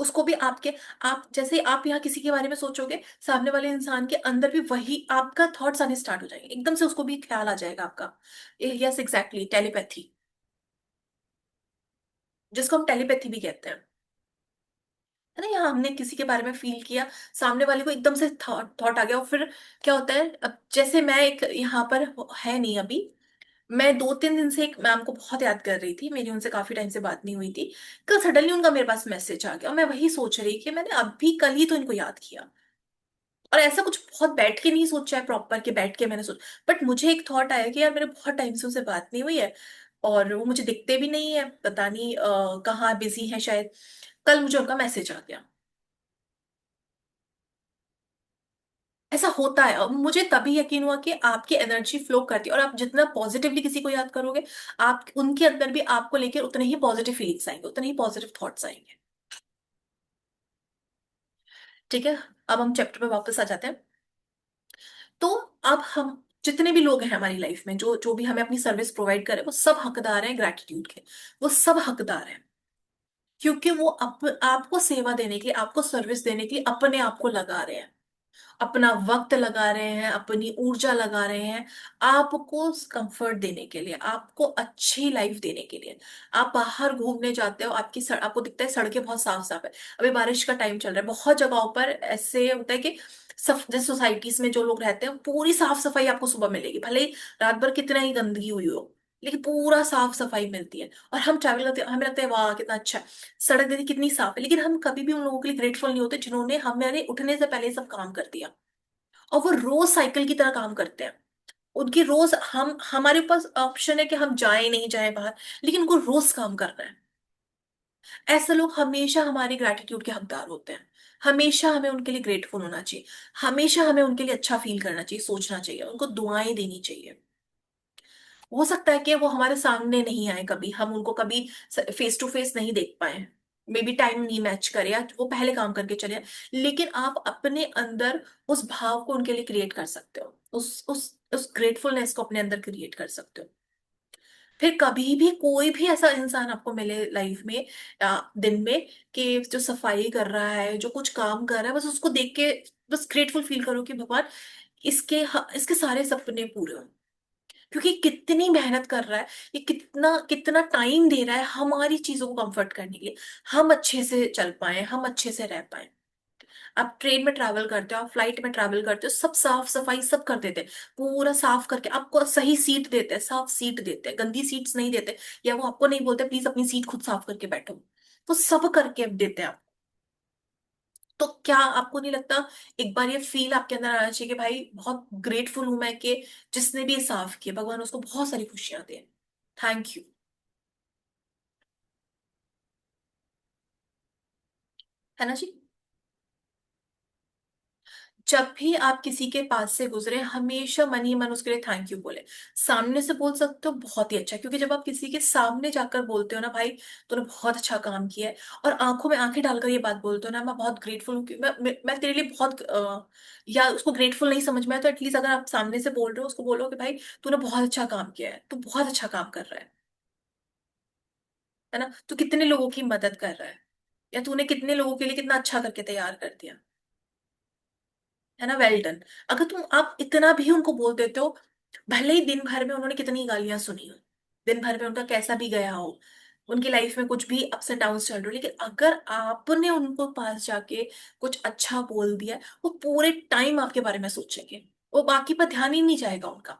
उसको भी आपके, आप जैसे आप यहाँ किसी के बारे में सोचोगे, सामने वाले इंसान के अंदर भी वही आपका थॉट्स आने स्टार्ट हो जाएंगे, एकदम से उसको भी ख्याल आ जाएगा आपका। यस एग्जैक्टली, टेलीपैथी, जिसको हम टेलीपैथी भी कहते हैं। है ना, यहाँ हमने किसी के बारे में फील किया, सामने वाले को एकदम से थॉट थॉट आ गया, और फिर क्या होता है, अब जैसे मैं एक यहाँ पर है नहीं अभी, मैं 2-3 दिन से एक मैम को बहुत याद कर रही थी, मेरी उनसे काफी टाइम से बात नहीं हुई थी। कल सडनली उनका मेरे पास मैसेज आ गया, और मैं वही सोच रही कि मैंने अभी कल ही तो इनको याद किया। और ऐसा कुछ बहुत बैठ के नहीं सोचा है प्रॉपर कि बैठ के मैंने सोच, बट मुझे एक थॉट आया कि यार मेरे बहुत टाइम से उनसे बात नहीं हुई है, और वो मुझे दिखते भी नहीं है, पता नहीं कहाँ बिजी है शायद। कल मुझे उनका मैसेज आ गया। ऐसा होता है, और मुझे तभी यकीन हुआ कि आपकी एनर्जी फ्लो करती है, और आप जितना पॉजिटिवली किसी को याद करोगे, आप उनके अंदर भी आपको लेकर उतने ही पॉजिटिव फीलिंग्स आएंगे, उतने ही पॉजिटिव थॉट्स आएंगे। ठीक है, अब हम चैप्टर पे वापस आ जाते हैं। तो अब हम जितने भी लोग हैं हमारी लाइफ में, जो जो भी हमें अपनी सर्विस प्रोवाइड करे, वो सब हकदार हैं ग्रैटिट्यूड के। वो सब हकदार हैं, क्योंकि वो आपको सेवा देने के लिए, आपको सर्विस देने के लिए अपने आप को लगा रहे हैं, अपना वक्त लगा रहे हैं, अपनी ऊर्जा लगा रहे हैं, आपको कंफर्ट देने के लिए, आपको अच्छी लाइफ देने के लिए। आप बाहर घूमने जाते हो, आपको दिखता है सड़कें बहुत साफ साफ है, अभी बारिश का टाइम चल रहा है, बहुत जगहों पर ऐसे होता है कि जैसे सोसाइटीज में जो लोग रहते हैं, पूरी साफ सफाई आपको सुबह मिलेगी, भले ही रात भर कितना ही गंदगी हुई हो, लेकिन पूरा साफ सफाई मिलती है। और हम ट्रैवल करते हैं, हमें लगता है वाह कितना अच्छा है, सड़क देखिए कितनी साफ है, लेकिन हम कभी भी उन लोगों के लिए ग्रेटफुल नहीं होते जिन्होंने हमारे उठने से पहले ये सब काम कर दिया, और वो रोज साइकिल की तरह काम करते हैं। उनकी रोज, हम हमारे पास ऑप्शन है कि हम जाएं नहीं जाएं बाहर, लेकिन उनको रोज काम करना है। ऐसे लोग हमेशा हमारे ग्रैटिट्यूड के हकदार होते हैं, हमेशा हमें उनके लिए ग्रेटफुल होना चाहिए, हमेशा हमें उनके लिए अच्छा फील करना चाहिए, सोचना चाहिए, उनको दुआएं देनी चाहिए। हो सकता है कि वो हमारे सामने नहीं आए, कभी हम उनको कभी फेस टू फेस नहीं देख पाए, मे बी टाइम नहीं मैच करे, या वो पहले काम करके चले जाएं, लेकिन आप अपने अंदर उस भाव को उनके लिए क्रिएट कर सकते हो, उस ग्रेटफुलनेस को अपने अंदर क्रिएट कर सकते हो। फिर कभी भी कोई भी ऐसा इंसान आपको मिले लाइफ में, दिन में, कि जो सफाई कर रहा है, जो कुछ काम कर रहा है, बस उसको देख के बस ग्रेटफुल फील करो कि भगवान इसके सारे सपने पूरे हो, क्योंकि कितनी मेहनत कर रहा है, ये कितना कितना टाइम दे रहा है हमारी चीजों को कंफर्ट करने के लिए, हम अच्छे से चल पाए, हम अच्छे से रह पाए। आप ट्रेन में ट्रैवल करते हो, आप फ्लाइट में ट्रैवल करते हो, सब साफ सफाई सब कर देते हैं, पूरा साफ करके आपको सही सीट देते हैं, साफ सीट देते हैं, गंदी सीट्स नहीं देते, या वो आपको नहीं बोलते प्लीज अपनी सीट खुद साफ करके बैठो, वो सब करके देते हैं आपको। तो क्या आपको नहीं लगता, एक बार ये फील आपके अंदर आना चाहिए कि भाई बहुत ग्रेटफुल हूं मैं कि जिसने भी ये साफ किया, भगवान उसको बहुत सारी खुशियां दे, थैंक यू। है ना जी। जब भी आप किसी के पास से गुजरे, हमेशा मन ही मन उसके लिए थैंक यू बोले। सामने से बोल सकते हो बहुत ही अच्छा, क्योंकि जब आप किसी के सामने जाकर बोलते हो ना, भाई तूने बहुत अच्छा काम किया है, और आंखों में आंखें डालकर ये बात बोलते हो ना, मैं बहुत ग्रेटफुल हूँ मैं तेरे लिए बहुत या उसको ग्रेटफुल नहीं समझ में आया तो एटलीस्ट अगर आप सामने से बोल रहे हो, उसको बोलो कि भाई तूने बहुत अच्छा काम किया है, तू बहुत अच्छा काम कर रहा है ना, तू कितने लोगों की मदद कर रहा है, या तूने कितने लोगों के लिए कितना अच्छा करके तैयार कर दिया, है ना, वेल डन। अगर आप इतना भी उनको बोल देते हो, भले ही दिन भर में उन्होंने कितनी गालियां सुनी हो, दिन भर में उनका कैसा भी गया हो, उनकी लाइफ में कुछ भी अप्स एंड डाउन्स चल रहे हो, लेकिन अगर आपने उनको पास जाके कुछ अच्छा बोल दिया, वो पूरे टाइम आपके बारे में सोचेंगे, वो बाकी पर ध्यान ही नहीं जाएगा उनका।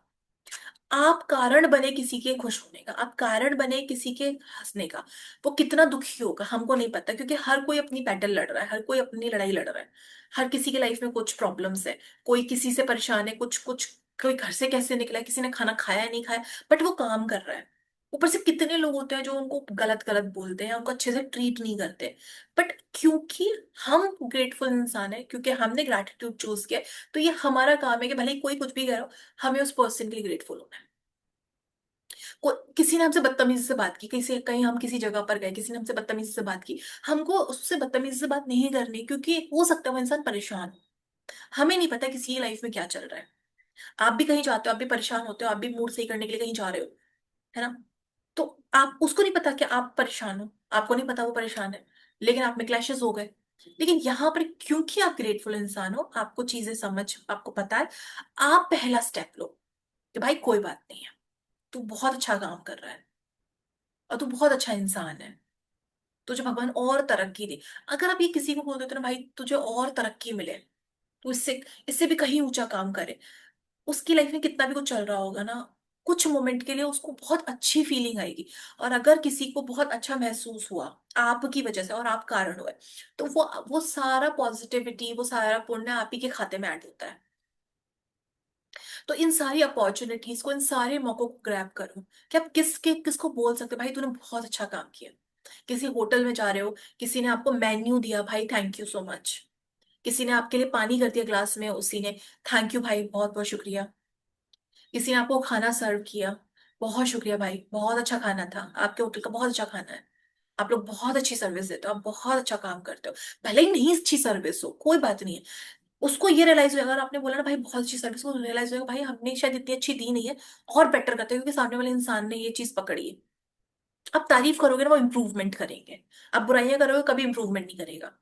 आप कारण बने किसी के खुश होने का, आप कारण बने किसी के हंसने का, वो कितना दुखी होगा हमको नहीं पता, क्योंकि हर कोई अपनी बैटल लड़ रहा है, हर कोई अपनी लड़ाई लड़ रहा है, हर किसी के लाइफ में कुछ प्रॉब्लम्स है, कोई किसी से परेशान है, कुछ कुछ कोई घर से कैसे निकला है, किसी ने खाना खाया नहीं खाया, बट वो काम कर रहा है। ऊपर से कितने लोग होते हैं जो उनको गलत गलत बोलते हैं, उनको अच्छे से ट्रीट नहीं करते, बट क्योंकि हम ग्रेटफुल इंसान है, क्योंकि हमने ग्रेटिट्यूड चूज किया है, तो ये हमारा काम है कि भले ही कोई कुछ भी करो, हमें उस पर्सन के लिए ग्रेटफुल होना है। किसी ने हमसे बदतमीजी से बात की, किसी कहीं हम किसी जगह पर गए, किसी ने हमसे बदतमीजी से बात की, हमको उससे बदतमीजी से बात नहीं करनी, क्योंकि हो सकता है वो इंसान परेशान हो, हमें नहीं पता किसी की लाइफ में क्या चल रहा है। आप भी कहीं जाते हो, आप भी परेशान होते हो, आप भी मूड सही करने के लिए कहीं जा रहे हो, है ना, तो आप उसको नहीं पता कि आप परेशान हो, आपको नहीं पता वो परेशान है, लेकिन आप में क्लैशेस हो गए। लेकिन यहाँ पर क्योंकि आप ग्रेटफुल इंसान हो, आपको चीजें समझ, आपको पता है, आप पहला स्टेप लो कि भाई कोई बात नहीं है, तू बहुत अच्छा काम कर रहा है और तू बहुत अच्छा इंसान है, तुझे भगवान और तरक्की दे। अगर आप ये किसी को बोल देते हो ना, भाई तुझे और तरक्की मिले, तू इससे इससे भी कहीं ऊंचा काम करे, उसकी लाइफ में कितना भी कुछ चल रहा होगा ना, कुछ मोमेंट के लिए उसको बहुत अच्छी फीलिंग आएगी। और अगर किसी को बहुत अच्छा महसूस हुआ आपकी वजह से और आप कारण हुए, तो वो सारा पॉजिटिविटी, वो सारा पुण्य आप ही के खाते में ऐड होता है। तो इन सारी अपॉर्चुनिटीज को, इन सारे मौकों को ग्रैब करो कि आप किसको बोल सकते हो, भाई तूने बहुत अच्छा काम किया। किसी होटल में जा रहे हो, किसी ने आपको मेन्यू दिया, भाई थैंक यू सो मच। किसी ने आपके लिए पानी कर दिया ग्लास में, उसी ने थैंक यू भाई, बहुत बहुत शुक्रिया। किसी ने आपको खाना सर्व किया, बहुत शुक्रिया भाई, बहुत अच्छा खाना था, आपके होटल का बहुत अच्छा खाना है, आप लोग बहुत अच्छी सर्विस देते हो, आप बहुत अच्छा काम करते हो। भले ही नहीं अच्छी सर्विस हो, कोई बात नहीं है, उसको ये रियलाइज होगा, अगर आपने बोला ना भाई बहुत अच्छी सर्विस, वो रियलाइज होगा भाई हमने शायद इतनी अच्छी दी नहीं है, और बेटर करते हैं, क्योंकि सामने वाले इंसान ने ये चीज पकड़ी है। आप तारीफ करोगे ना, वो इंप्रूवमेंट करेंगे। आप बुराइयां करोगे, कभी इंप्रूवमेंट नहीं करेगा।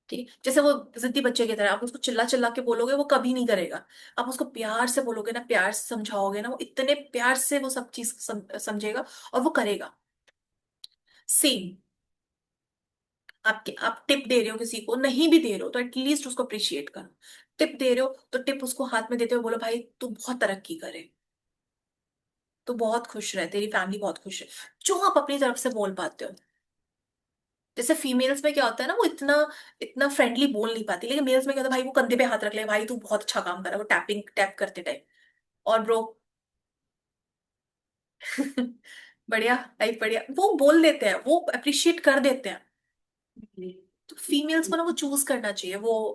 ठीक है, जैसे वो जिद्दी बच्चे की तरह, आप उसको चिल्ला चिल्ला के बोलोगे, वो कभी नहीं करेगा। आप उसको प्यार से बोलोगे ना, प्यार से समझाओगे ना, वो इतने प्यार से वो सब चीज समझेगा और वो करेगा। सेम, आप टिप दे रहे हो किसी को, नहीं भी दे रहे हो तो एटलीस्ट उसको अप्रिशिएट करो। टिप दे रहे हो तो टिप उसको हाथ में देते हुए बोलो, भाई तू बहुत तरक्की करे, तू बहुत खुश रहे, तेरी फैमिली बहुत खुश है, जो आप अपनी तरफ से बोल पाते हो। जैसे फीमेल्स में क्या होता है ना, वो इतना इतना फ्रेंडली बोल नहीं पाती, लेकिन मेल्स में क्या होता है, भाई वो कंधे पे हाथ रख ले, भाई तू बहुत अच्छा काम कर रहा है, वो टैपिंग टैप करते टाइम। और ब्रो बढ़िया, लाइफ बढ़िया, वो बोल देते हैं, वो अप्रिशिएट कर देते हैं। तो फीमेल्स को ना वो चूज करना चाहिए, वो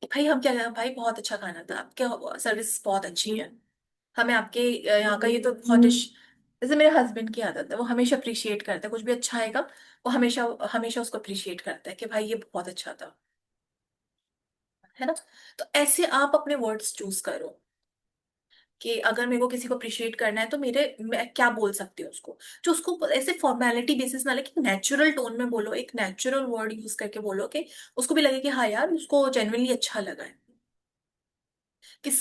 भाई हम क्या करें, भाई बहुत अच्छा खाना था, आपके सर्विस बहुत अच्छी है, हमें आपके यहाँ का ये तो बहुत डिश। जैसे मेरे हस्बैंड की आदत है, वो हमेशा अप्रिशिएट करता है, कुछ भी अच्छा आएगा वो हमेशा हमेशा उसको अप्रिशिएट करता है कि भाई ये बहुत अच्छा था, है ना। तो ऐसे आप अपने वर्ड्स चूज करो कि अगर मेरे को किसी को अप्रिशिएट करना है तो मैं क्या बोल सकती हूँ उसको, जो उसको ऐसे फॉर्मेलिटी बेसिस ना लेके नेचुरल टोन में बोलो, एक नेचुरल वर्ड यूज करके बोलो कि उसको भी लगे कि हाँ यार उसको जेन्युइनली अच्छा लगा है।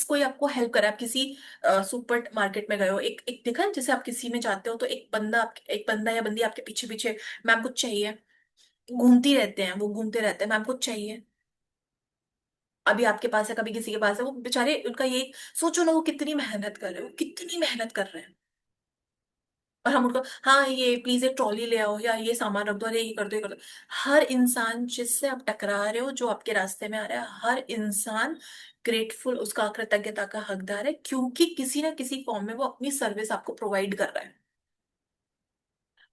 कोई आपको हेल्प करा, आप किसी सुपर मार्केट में गए हो, एक एक देखा है, जैसे आप किसी में जाते हो तो एक बंदा या बंदी आपके पीछे पीछे, मैम कुछ चाहिए, घूमती रहते हैं, वो घूमते रहते हैं, मैम कुछ चाहिए, अभी आपके पास है कभी किसी के पास है, वो बेचारे उनका ये, सोचो ना वो कितनी मेहनत कर रहे हो, कितनी मेहनत कर रहे हैं, और हम उनको हाँ ये प्लीज एक ट्रॉली ले आओ, या ये सामान रख दो, अरे ये कर दो, ये कर दो। हर इंसान जिससे आप टकरा रहे हो, जो आपके रास्ते में आ रहा है, हर इंसान ग्रेटफुल, उसका कृतज्ञता का हकदार है, क्योंकि किसी ना किसी फॉर्म में वो अपनी सर्विस आपको प्रोवाइड कर रहा है।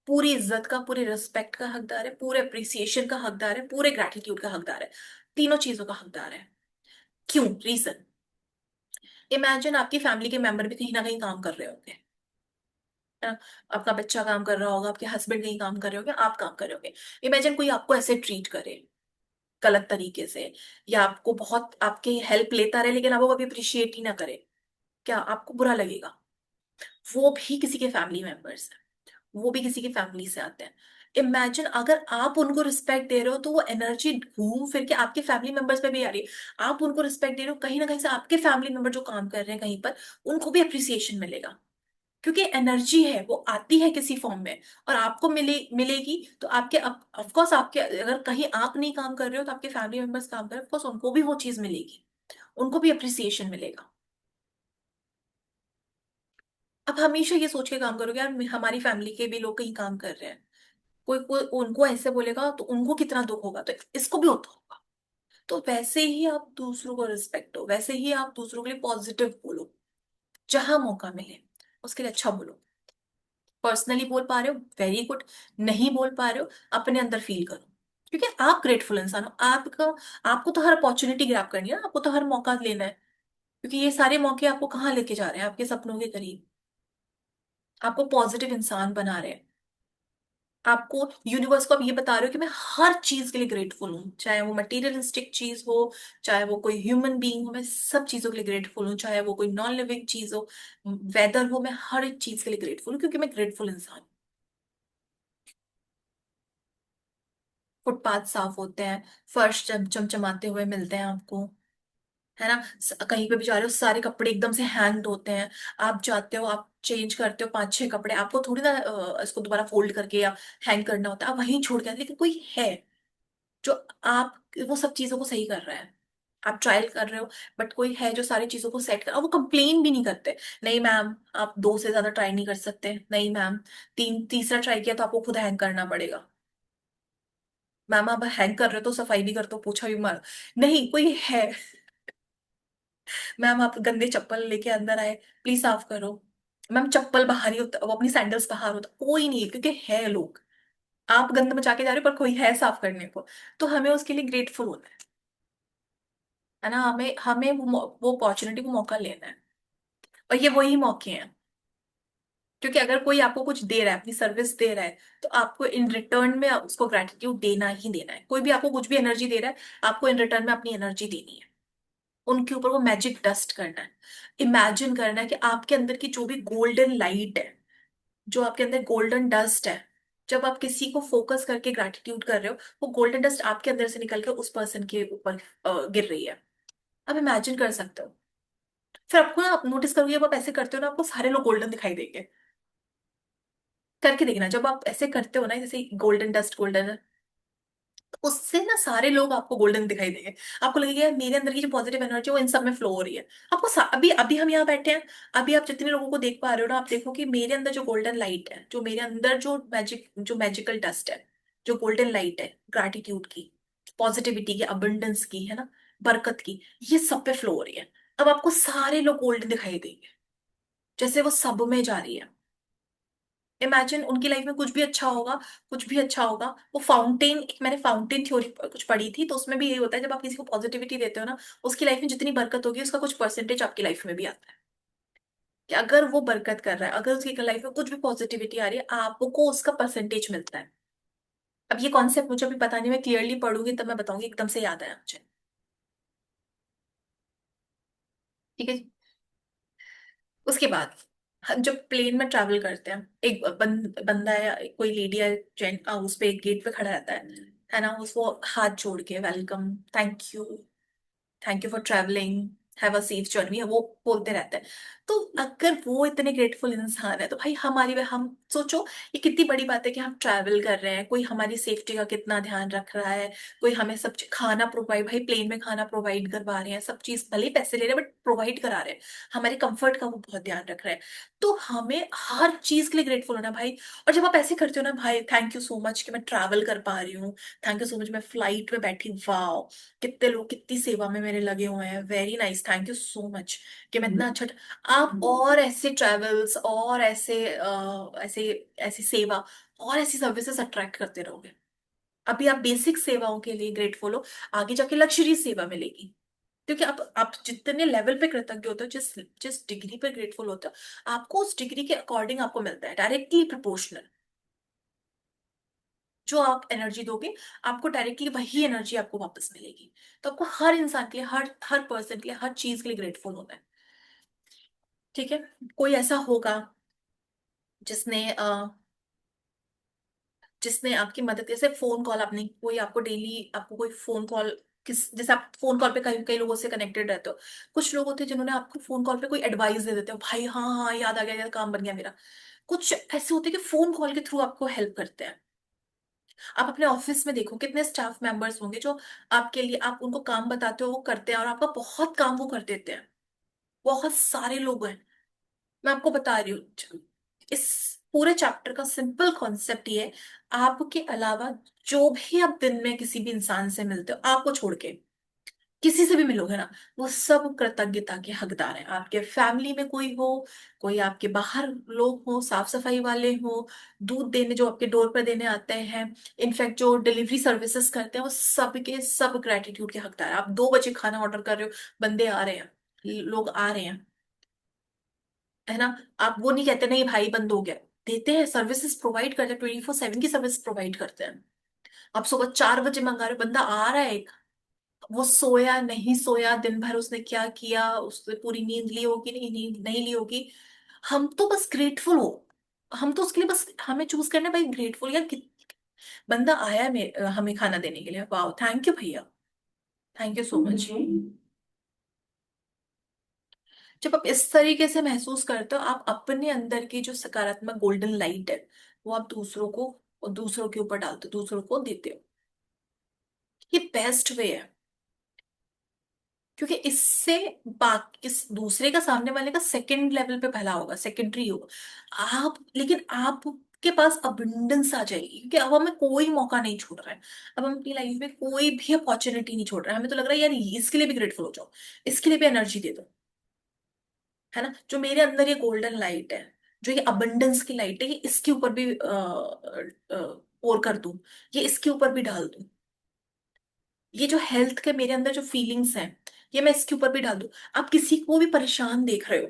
पूरी इज्जत का, पूरे रिस्पेक्ट का हकदार है, पूरे अप्रिसिएशन का हकदार है, पूरे ग्रेटिट्यूड का हकदार है, तीनों चीजों का हकदार है। क्यों? रीजन, इमेजिन आपकी फैमिली के मेंबर भी कहीं ना कहीं काम कर रहे होंगे, है ना? आपका बच्चा काम कर रहा होगा, आपके हस्बैंड कहीं काम कर रहे होंगे, आप काम कर रहे होंगे। इमेजिन कोई आपको ऐसे ट्रीट करे, गलत तरीके से, या आपको बहुत आपकी हेल्प लेता रहे लेकिन आपको कभी अप्रिशिएट ही ना करे, क्या आपको बुरा लगेगा? वो भी किसी के फैमिली मेंबर्स हैं, वो भी किसी की फैमिली से आते हैं। इमेजिन अगर आप उनको रिस्पेक्ट दे रहे हो तो वो एनर्जी घूम फिर के आपके फैमिली मेंबर्स पे भी आ रही है। आप उनको रिस्पेक्ट दे रहे हो, कहीं ना कहीं से आपके फैमिली मेंबर जो काम कर रहे हैं कहीं पर, उनको भी अप्रिसिएशन मिलेगा, क्योंकि एनर्जी है वो आती है किसी फॉर्म में, और आपको मिलेगी तो आपके, ऑफ कोर्स आपके, अगर कहीं आप नहीं काम कर रहे हो तो आपके फैमिली मेंबर्स काम कर रहे हो, ऑफ कोर्स उनको भी वो चीज मिलेगी, उनको भी अप्रिसिएशन मिलेगा। अब हमेशा ये सोच के काम करोगे, यार हमारी फैमिली के भी लोग कहीं काम कर रहे हैं, कोई कोई उनको ऐसे बोलेगा तो उनको कितना दुख होगा, तो इसको भी होता होगा। तो वैसे ही आप दूसरों को रिस्पेक्ट हो, वैसे ही आप दूसरों के लिए पॉजिटिव बोलो, जहां मौका मिले उसके लिए अच्छा बोलो। पर्सनली बोल पा रहे हो, वेरी गुड, नहीं बोल पा रहे हो, अपने अंदर फील करो, क्योंकि आप ग्रेटफुल इंसान हो। आपको तो हर अपॉर्चुनिटी ग्रैब करनी है ना, आपको तो हर मौका लेना है, क्योंकि ये सारे मौके आपको कहाँ लेके जा रहे हैं, आपके सपनों के करीब, आपको पॉजिटिव इंसान बना रहे हैं। आपको यूनिवर्स को आप ये बता रहे हो कि मैं हर चीज के लिए ग्रेटफुल हूँ, चाहे वो मटेरियलिस्टिक चीज हो, चाहे वो कोई ह्यूमन बीइंग हो, मैं सब चीजों के लिए ग्रेटफुल हूँ, चाहे वो कोई नॉन लिविंग चीज हो, वेदर हो, मैं हर एक चीज के लिए ग्रेटफुल हूँ क्योंकि मैं ग्रेटफुल इंसान हूँ। फुटपाथ साफ होते हैं, फर्श चमचमाते हुए मिलते हैं आपको, है ना। कहीं पे भी जा रहे हो, सारे कपड़े एकदम से हैंग्ड होते हैं, आप जाते हो, आप चेंज करते हो पांच छह कपड़े, आपको थोड़ी ना इसको दोबारा फोल्ड करके या हैंग करना होता है, आप वहीं छोड़ के आते हैं। लेकिन कोई है जो आप वो सब चीजों को सही कर रहा है, आप ट्रायल कर रहे हो, बट कोई है जो सारी चीजों को सेट कर, और वो कंप्लेन भी नहीं करते, नहीं मैम आप दो से ज्यादा ट्राई नहीं कर सकते, नहीं मैम तीसरा ट्राई किया तो आपको खुद हैंग करना पड़ेगा, मैम आप हैंग कर रहे हो तो सफाई भी कर दो, पूछा भी मार, नहीं कोई है, मैम आप गंदे चप्पल लेके अंदर आए, प्लीज साफ करो, मैम चप्पल बाहर ही होता, वो अपनी सैंडल्स बाहर होता, कोई नहीं है क्योंकि है लोग, आप गंद मचा के जा रहे हो पर कोई है साफ करने को, तो हमें उसके लिए ग्रेटफुल होना है ना, हमें हमें वो अपॉर्चुनिटी, वो मौका लेना है, और ये वही मौके हैं, क्योंकि अगर कोई आपको कुछ दे रहा है, अपनी सर्विस दे रहा है, तो आपको इन रिटर्न में उसको ग्रेटिट्यूड देना ही देना है। कोई भी आपको कुछ भी एनर्जी दे रहा है, आपको इन रिटर्न में अपनी एनर्जी देनी है, उनके ऊपर वो मैजिक डस्ट करना है, इमेजिन करना है कि आपके अंदर की जो भी गोल्डन लाइट है, जो आपके अंदर गोल्डन डस्ट है, जब आप किसी को फोकस करके ग्रेटिट्यूड कर रहे हो, वो गोल्डन डस्ट आपके अंदर से निकल कर उस पर्सन के ऊपर गिर रही है, आप इमेजिन कर सकते हो। फिर आपको ना, आप नोटिस करोगे जब आप ऐसे करते हो ना, आपको सारे लोग गोल्डन दिखाई देंगे, करके देखना, जब आप ऐसे करते हो ना, जैसे गोल्डन डस्ट गोल्डन, उससे ना सारे लोग आपको गोल्डन दिखाई देंगे, आपको लगेगा यार मेरे अंदर की जो पॉजिटिव एनर्जी वो इन सब में फ्लो हो रही है, आपको अभी अभी हम यहाँ बैठे हैं, अभी आप जितने लोगों को देख पा रहे हो ना, आप देखो कि मेरे अंदर जो गोल्डन लाइट है, जो मेरे अंदर जो मैजिकल डस्ट है, जो गोल्डन लाइट है, ग्रैटिट्यूड की, पॉजिटिविटी की, अबंडेंस की, है ना, बरकत की, ये सब पे फ्लो हो रही है, अब आपको सारे लोग गोल्डन दिखाई देंगे, जैसे वो सब में जा रही है। इमेजिन उनकी लाइफ में कुछ भी अच्छा होगा, कुछ भी अच्छा होगा, वो फाउंटेन, एक मैंने फाउंटेन थ्योरी कुछ पढ़ी थी, तो उसमें भी यही होता है, जब आप किसी को पॉजिटिविटी देते हो ना, उसकी लाइफ में जितनी बरकत होगी उसका कुछ परसेंटेज आपकी लाइफ में भी आता है, कि अगर वो बरकत कर रहा है, अगर उसकी लाइफ में कुछ भी पॉजिटिविटी आ रही है, आपको उसका परसेंटेज मिलता है। अब ये कॉन्सेप्ट मुझे अभी पता नहीं, मैं क्लियरली पढ़ूंगी तब मैं बताऊंगी, एकदम से याद आया मुझे। ठीक है जी। उसके बाद हम जब प्लेन में ट्रैवल करते हैं, एक बंदा या कोई लेडी या जेंट उस पे एक गेट पे खड़ा रहता है ना, उसको हाथ जोड़ के welcome, thank you for travelling, have a safe journey, वो बोलते रहते हैं। तो अगर वो इतने ग्रेटफुल इंसान है, तो भाई हम सोचो, ये कितनी बड़ी बात है कि हम ट्रैवल कर रहे हैं, कोई हमारी सेफ्टी का कितना ध्यान रख रहा है, कोई हमें सब खाना प्रोवाइड, भाई प्लेन में खाना प्रोवाइड करवा रहे हैं, सब चीज भले ही पैसे ले रहे हैं बट प्रोवाइड करा रहे हैं, हमारे कंफर्ट का वो बहुत ध्यान रख रहे हैं, तो हमें हर चीज के लिए ग्रेटफुल होना भाई। और जब आप ऐसे करते हो ना भाई, थैंक यू सो मच कि मैं ट्रैवल कर पा रही हूँ, थैंक यू सो मच मैं फ्लाइट में बैठी, वाह कितने लोग कितनी सेवा में मेरे लगे हुए हैं, very nice, thank you so much कि मैं इतना अच्छा, आप और ऐसे ट्रैवल्स और ऐसे ऐसी सेवा और ऐसी सर्विसेज अट्रैक्ट करते रहोगे। अभी आप बेसिक सेवाओं के लिए ग्रेटफुल हो, आगे जाके लग्जरी सेवा मिलेगी, क्योंकि आप जितने लेवल पे कृतज्ञ होते हो, जिस जिस डिग्री पे ग्रेटफुल होते हो, आपको उस डिग्री के अकॉर्डिंग आपको मिलता है, डायरेक्टली प्रोपोर्शनल, जो आप एनर्जी दोगे आपको डायरेक्टली वही एनर्जी आपको वापस मिलेगी। तो आपको हर इंसान के लिए, हर हर पर्सन के लिए, हर चीज के लिए ग्रेटफुल होना है। ठीक है। कोई ऐसा होगा जिसने जिसने आपकी मदद, जैसे फोन कॉल, आपने कोई आपको डेली आपको कोई फोन कॉल, किस जैसे आप फोन कॉल पे कई कई लोगों से कनेक्टेड रहते हो, कुछ लोग होते हैं जिन्होंने आपको फोन कॉल पे कोई एडवाइस दे देते हो, भाई हाँ हाँ याद आ गया, यार काम बन गया मेरा। कुछ ऐसे होते हैं कि फोन कॉल के थ्रू आपको हेल्प करते हैं। आप अपने ऑफिस में देखो कितने स्टाफ मेंबर्स होंगे जो आपके लिए, आप उनको काम बताते हो वो करते हैं, और आपका बहुत काम वो कर देते हैं, बहुत सारे लोग हैं। मैं आपको बता रही हूँ, इस पूरे चैप्टर का सिंपल कॉन्सेप्ट ये है, आपके अलावा जो भी आप दिन में किसी भी इंसान से मिलते हो, आपको छोड़ के किसी से भी मिलोगे ना, वो सब कृतज्ञता के हकदार हैं। आपके फैमिली में कोई हो, कोई आपके बाहर लोग हो, साफ सफाई वाले हो, दूध देने जो आपके डोर पर देने आते हैं, इनफैक्ट जो डिलीवरी सर्विसेज करते हैं, वो सब के सब ग्रेटिट्यूड के हकदार हैं। आप 2 बजे खाना ऑर्डर कर रहे हो, बंदे आ रहे हैं, लोग आ रहे हैं, है ना, आप वो नहीं कहते नहीं भाई बंद हो गया, देते हैं, सर्विसेज प्रोवाइड करते हैं, 24/7 की सर्विस प्रोवाइड करते हैं। आप सुबह 4 बजे मंगा रहे हो, बंदा आ रहा है, वो सोया नहीं सोया, दिन भर उसने क्या किया, उसने पूरी नींद ली होगी नहीं, नींद नहीं ली होगी, हम तो बस ग्रेटफुल हो। हम तो उसके लिए बस हमें चूज करना है भाई, ग्रेटफुल यार बंदा आया है हमें खाना देने के लिए, वाह थैंक यू भैया, थैंक यू सो मच। जब आप इस तरीके से महसूस करते हो, आप अपने अंदर की जो सकारात्मक गोल्डन लाइट है वो आप दूसरों के ऊपर डालते हो, दूसरों को देते हो। ये बेस्ट वे है, क्योंकि इससे बाकी किस दूसरे का, सामने वाले का सेकंड लेवल पे भला होगा, सेकेंडरी होगा। लेकिन आपके पास अबंडेंस आ जाएगी, क्योंकि अब हमें कोई मौका नहीं छोड़ रहा है। अब हम अपनी लाइफ में कोई भी अपॉर्चुनिटी नहीं छोड़ रहे हैं, हमें तो लग रहा है यार इसके लिए भी ग्रेटफुल हो जाओ, इसके लिए भी एनर्जी दे दो, है ना। जो मेरे अंदर ये गोल्डन लाइट है, जो ये अबंडेंस की लाइट है, ये इसके ऊपर भी पोर कर दूं, ये इसके ऊपर भी डाल दूं। ये जो हेल्थ के मेरे अंदर जो फीलिंग्स हैं, ये मैं इसके ऊपर भी डाल दूं। आप किसी को भी परेशान देख रहे हो,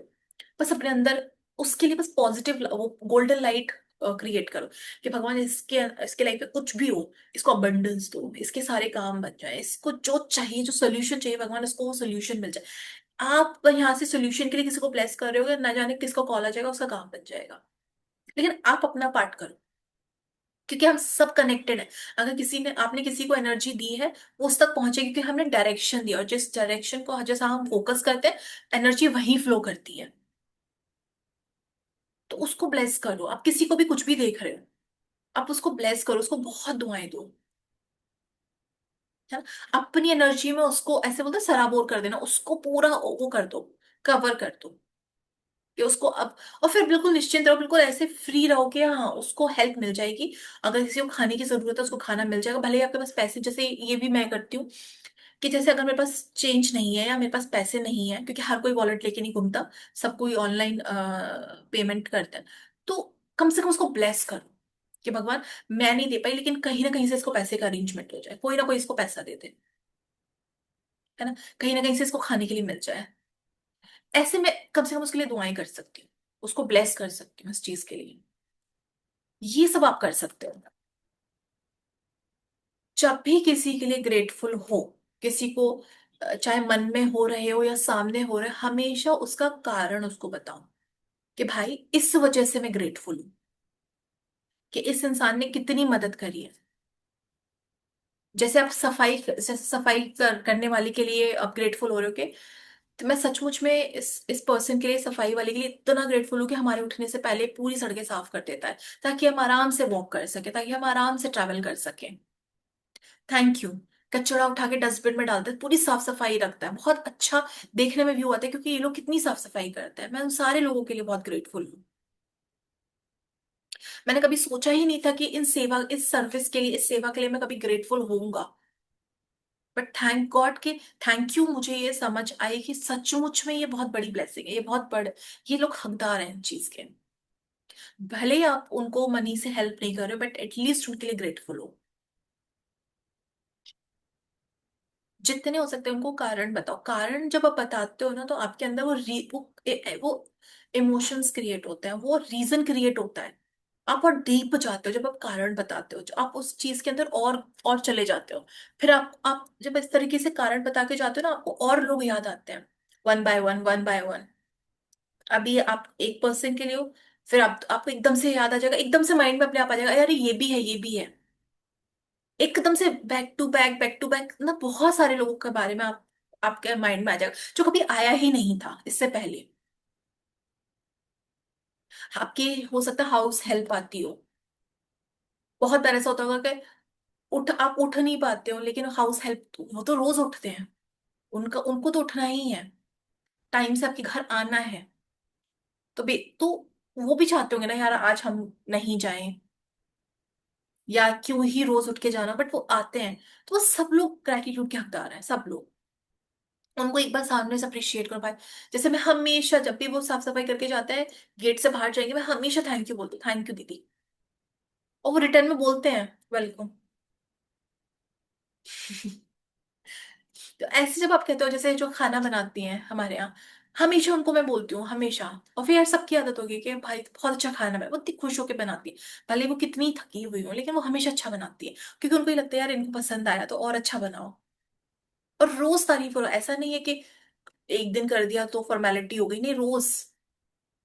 बस अपने अंदर उसके लिए बस पॉजिटिव वो गोल्डन लाइट क्रिएट करो कि भगवान इसके इसके लाइफ में कुछ भी हो, इसको अबंडेंस दो, इसके सारे काम बन जाए, इसको जो चाहिए, जो सोल्यूशन चाहिए भगवान, उसको वो सोल्यूशन मिल जाए। आप यहाँ से सोल्यूशन के लिए किसी को ब्लेस कर रहे हो, ना जाने किसको कॉल आ जाएगा, उसका काम बन जाएगा। लेकिन आप अपना पार्ट करो, क्योंकि हम सब कनेक्टेड है। अगर किसी ने आपने किसी को एनर्जी दी है, वो उस तक पहुंचेगी, क्योंकि हमने डायरेक्शन दिया, और जिस डायरेक्शन को जैसा हम फोकस करते हैं, एनर्जी वहीं फ्लो करती है। तो उसको ब्लेस करो, आप किसी को भी कुछ भी देख रहे हो, आप उसको ब्लेस करो, उसको बहुत दुआएं दो, है ना। अपनी एनर्जी में उसको ऐसे बोलते हैं सराबोर कर देना, उसको पूरा वो कर दो, कवर कर दो, कि उसको अब, और फिर बिल्कुल निश्चिंत रहो, बिल्कुल ऐसे फ्री रहो कि हाँ उसको हेल्प मिल जाएगी। अगर किसी को खाने की जरूरत है, उसको खाना मिल जाएगा, भले ही आपके पास पैसे, जैसे ये भी मैं करती हूँ कि जैसे अगर मेरे पास चेंज नहीं है या मेरे पास पैसे नहीं है, क्योंकि हर कोई वॉलेट लेके नहीं घूमता, सब कोई ऑनलाइन पेमेंट करता है, तो कम से कम उसको ब्लेस करो कि भगवान मैं नहीं दे पाई, लेकिन कहीं ना कहीं से इसको पैसे का अरेंजमेंट हो जाए, कोई ना कोई इसको पैसा दे दे, है ना, कहीं ना कहीं से इसको खाने के लिए मिल जाए। ऐसे में कम से कम उसके लिए दुआएं कर सकती हूँ, उसको ब्लेस कर सकती हूँ इस चीज के लिए। ये सब आप कर सकते हो। जब भी किसी के लिए ग्रेटफुल हो, किसी को चाहे मन में हो रहे हो या सामने हो रहे, हमेशा उसका कारण उसको बताओ कि भाई इस वजह से मैं ग्रेटफुल हूं, कि इस इंसान ने कितनी मदद करी है। जैसे आप सफाई करने वाले के लिए आप ग्रेटफुल हो रहे हो, कि तो मैं सचमुच में इस पर्सन के लिए, सफाई वाले के लिए इतना ग्रेटफुल हूँ कि हमारे उठने से पहले पूरी सड़कें साफ कर देता है, ताकि हम आराम से वॉक कर सके, ताकि हम आराम से ट्रैवल कर सकें। Thank you. कचरा उठा के डस्टबिन में डालते हैं, पूरी साफ सफाई रखता है, बहुत अच्छा देखने में व्यू आता है, क्योंकि ये लोग कितनी साफ सफाई करते हैं। मैं उन सारे लोगों के लिए बहुत ग्रेटफुल हूँ। मैंने कभी सोचा ही नहीं था कि इस सर्विस के लिए, इस सेवा के लिए मैं कभी ग्रेटफुल होऊंगा। बट थैंक गॉड कि, थैंक यू, मुझे ये समझ आई कि सचमुच में ये बहुत बड़ी ब्लेसिंग है, ये बहुत बड़, ये लोग हकदार हैं इन चीज के। भले ही आप उनको मनी से हेल्प नहीं कर रहे हो, बट एटलीस्ट उनके लिए ग्रेटफुल हो। जितने हो सकते हैं उनको कारण बताओ। कारण जब आप बताते हो ना, तो आपके अंदर वो इमोशंस क्रिएट होते हैं, वो रीजन क्रिएट होता है। आप और डीप जाते हो जब आप कारण बताते हो, जब आप उस चीज के अंदर और चले जाते हो। फिर आप जब इस तरीके से कारण बता के जाते हो ना, आपको और लोग याद आते हैं, one by one, one by one. अभी आप एक पर्सन के लिए हो, फिर आपको एकदम से याद आ जाएगा, एकदम से माइंड में अपने आप आ जाएगा, अरे ये भी है, ये भी है। एकदम से बैक टू बैक ना, बहुत सारे लोगों के बारे में आपके माइंड में आ जाएगा, जो कभी आया ही नहीं था इससे पहले। आपके हो सकता है हाउस हेल्प आती हो, बहुत बार ऐसा होता होगा कि आप उठ नहीं पाते हो, लेकिन हाउस हेल्प वो तो रोज उठते हैं, उनको तो उठना ही है, टाइम से आपके घर आना है। तो वो भी चाहते होंगे ना यार, आज हम नहीं जाएं, या क्यों ही रोज उठ के जाना, बट वो आते हैं। तो वो सब लोग ग्रेटिट्यूड के हकदार हैं, सब लोग। उनको एक बार सामने से अप्रिशिएट कर पाए। जैसे मैं हमेशा जब भी वो साफ सफाई करके जाता है, गेट से बाहर जाएंगे, मैं हमेशा थैंक यू बोलती हूँ, थैंक यू दीदी। और वो रिटर्न में बोलते हैं वेलकम। तो ऐसे जब आप कहते हो, जैसे जो खाना बनाती हैं हमारे यहाँ, हमेशा उनको मैं बोलती हूँ, हमेशा। और फिर यार सबकी आदत होगी कि भाई बहुत अच्छा खाना बना, वो इतनी खुश होकर बनाती है, भले वो कितनी थकी हुई हो लेकिन वो हमेशा अच्छा बनाती है, क्योंकि उनको ये लगता है यार इनको पसंद आया तो और अच्छा बनाओ। और रोज तारीफ करो, ऐसा नहीं है कि एक दिन कर दिया तो फॉर्मेलिटी हो गई, नहीं, रोज,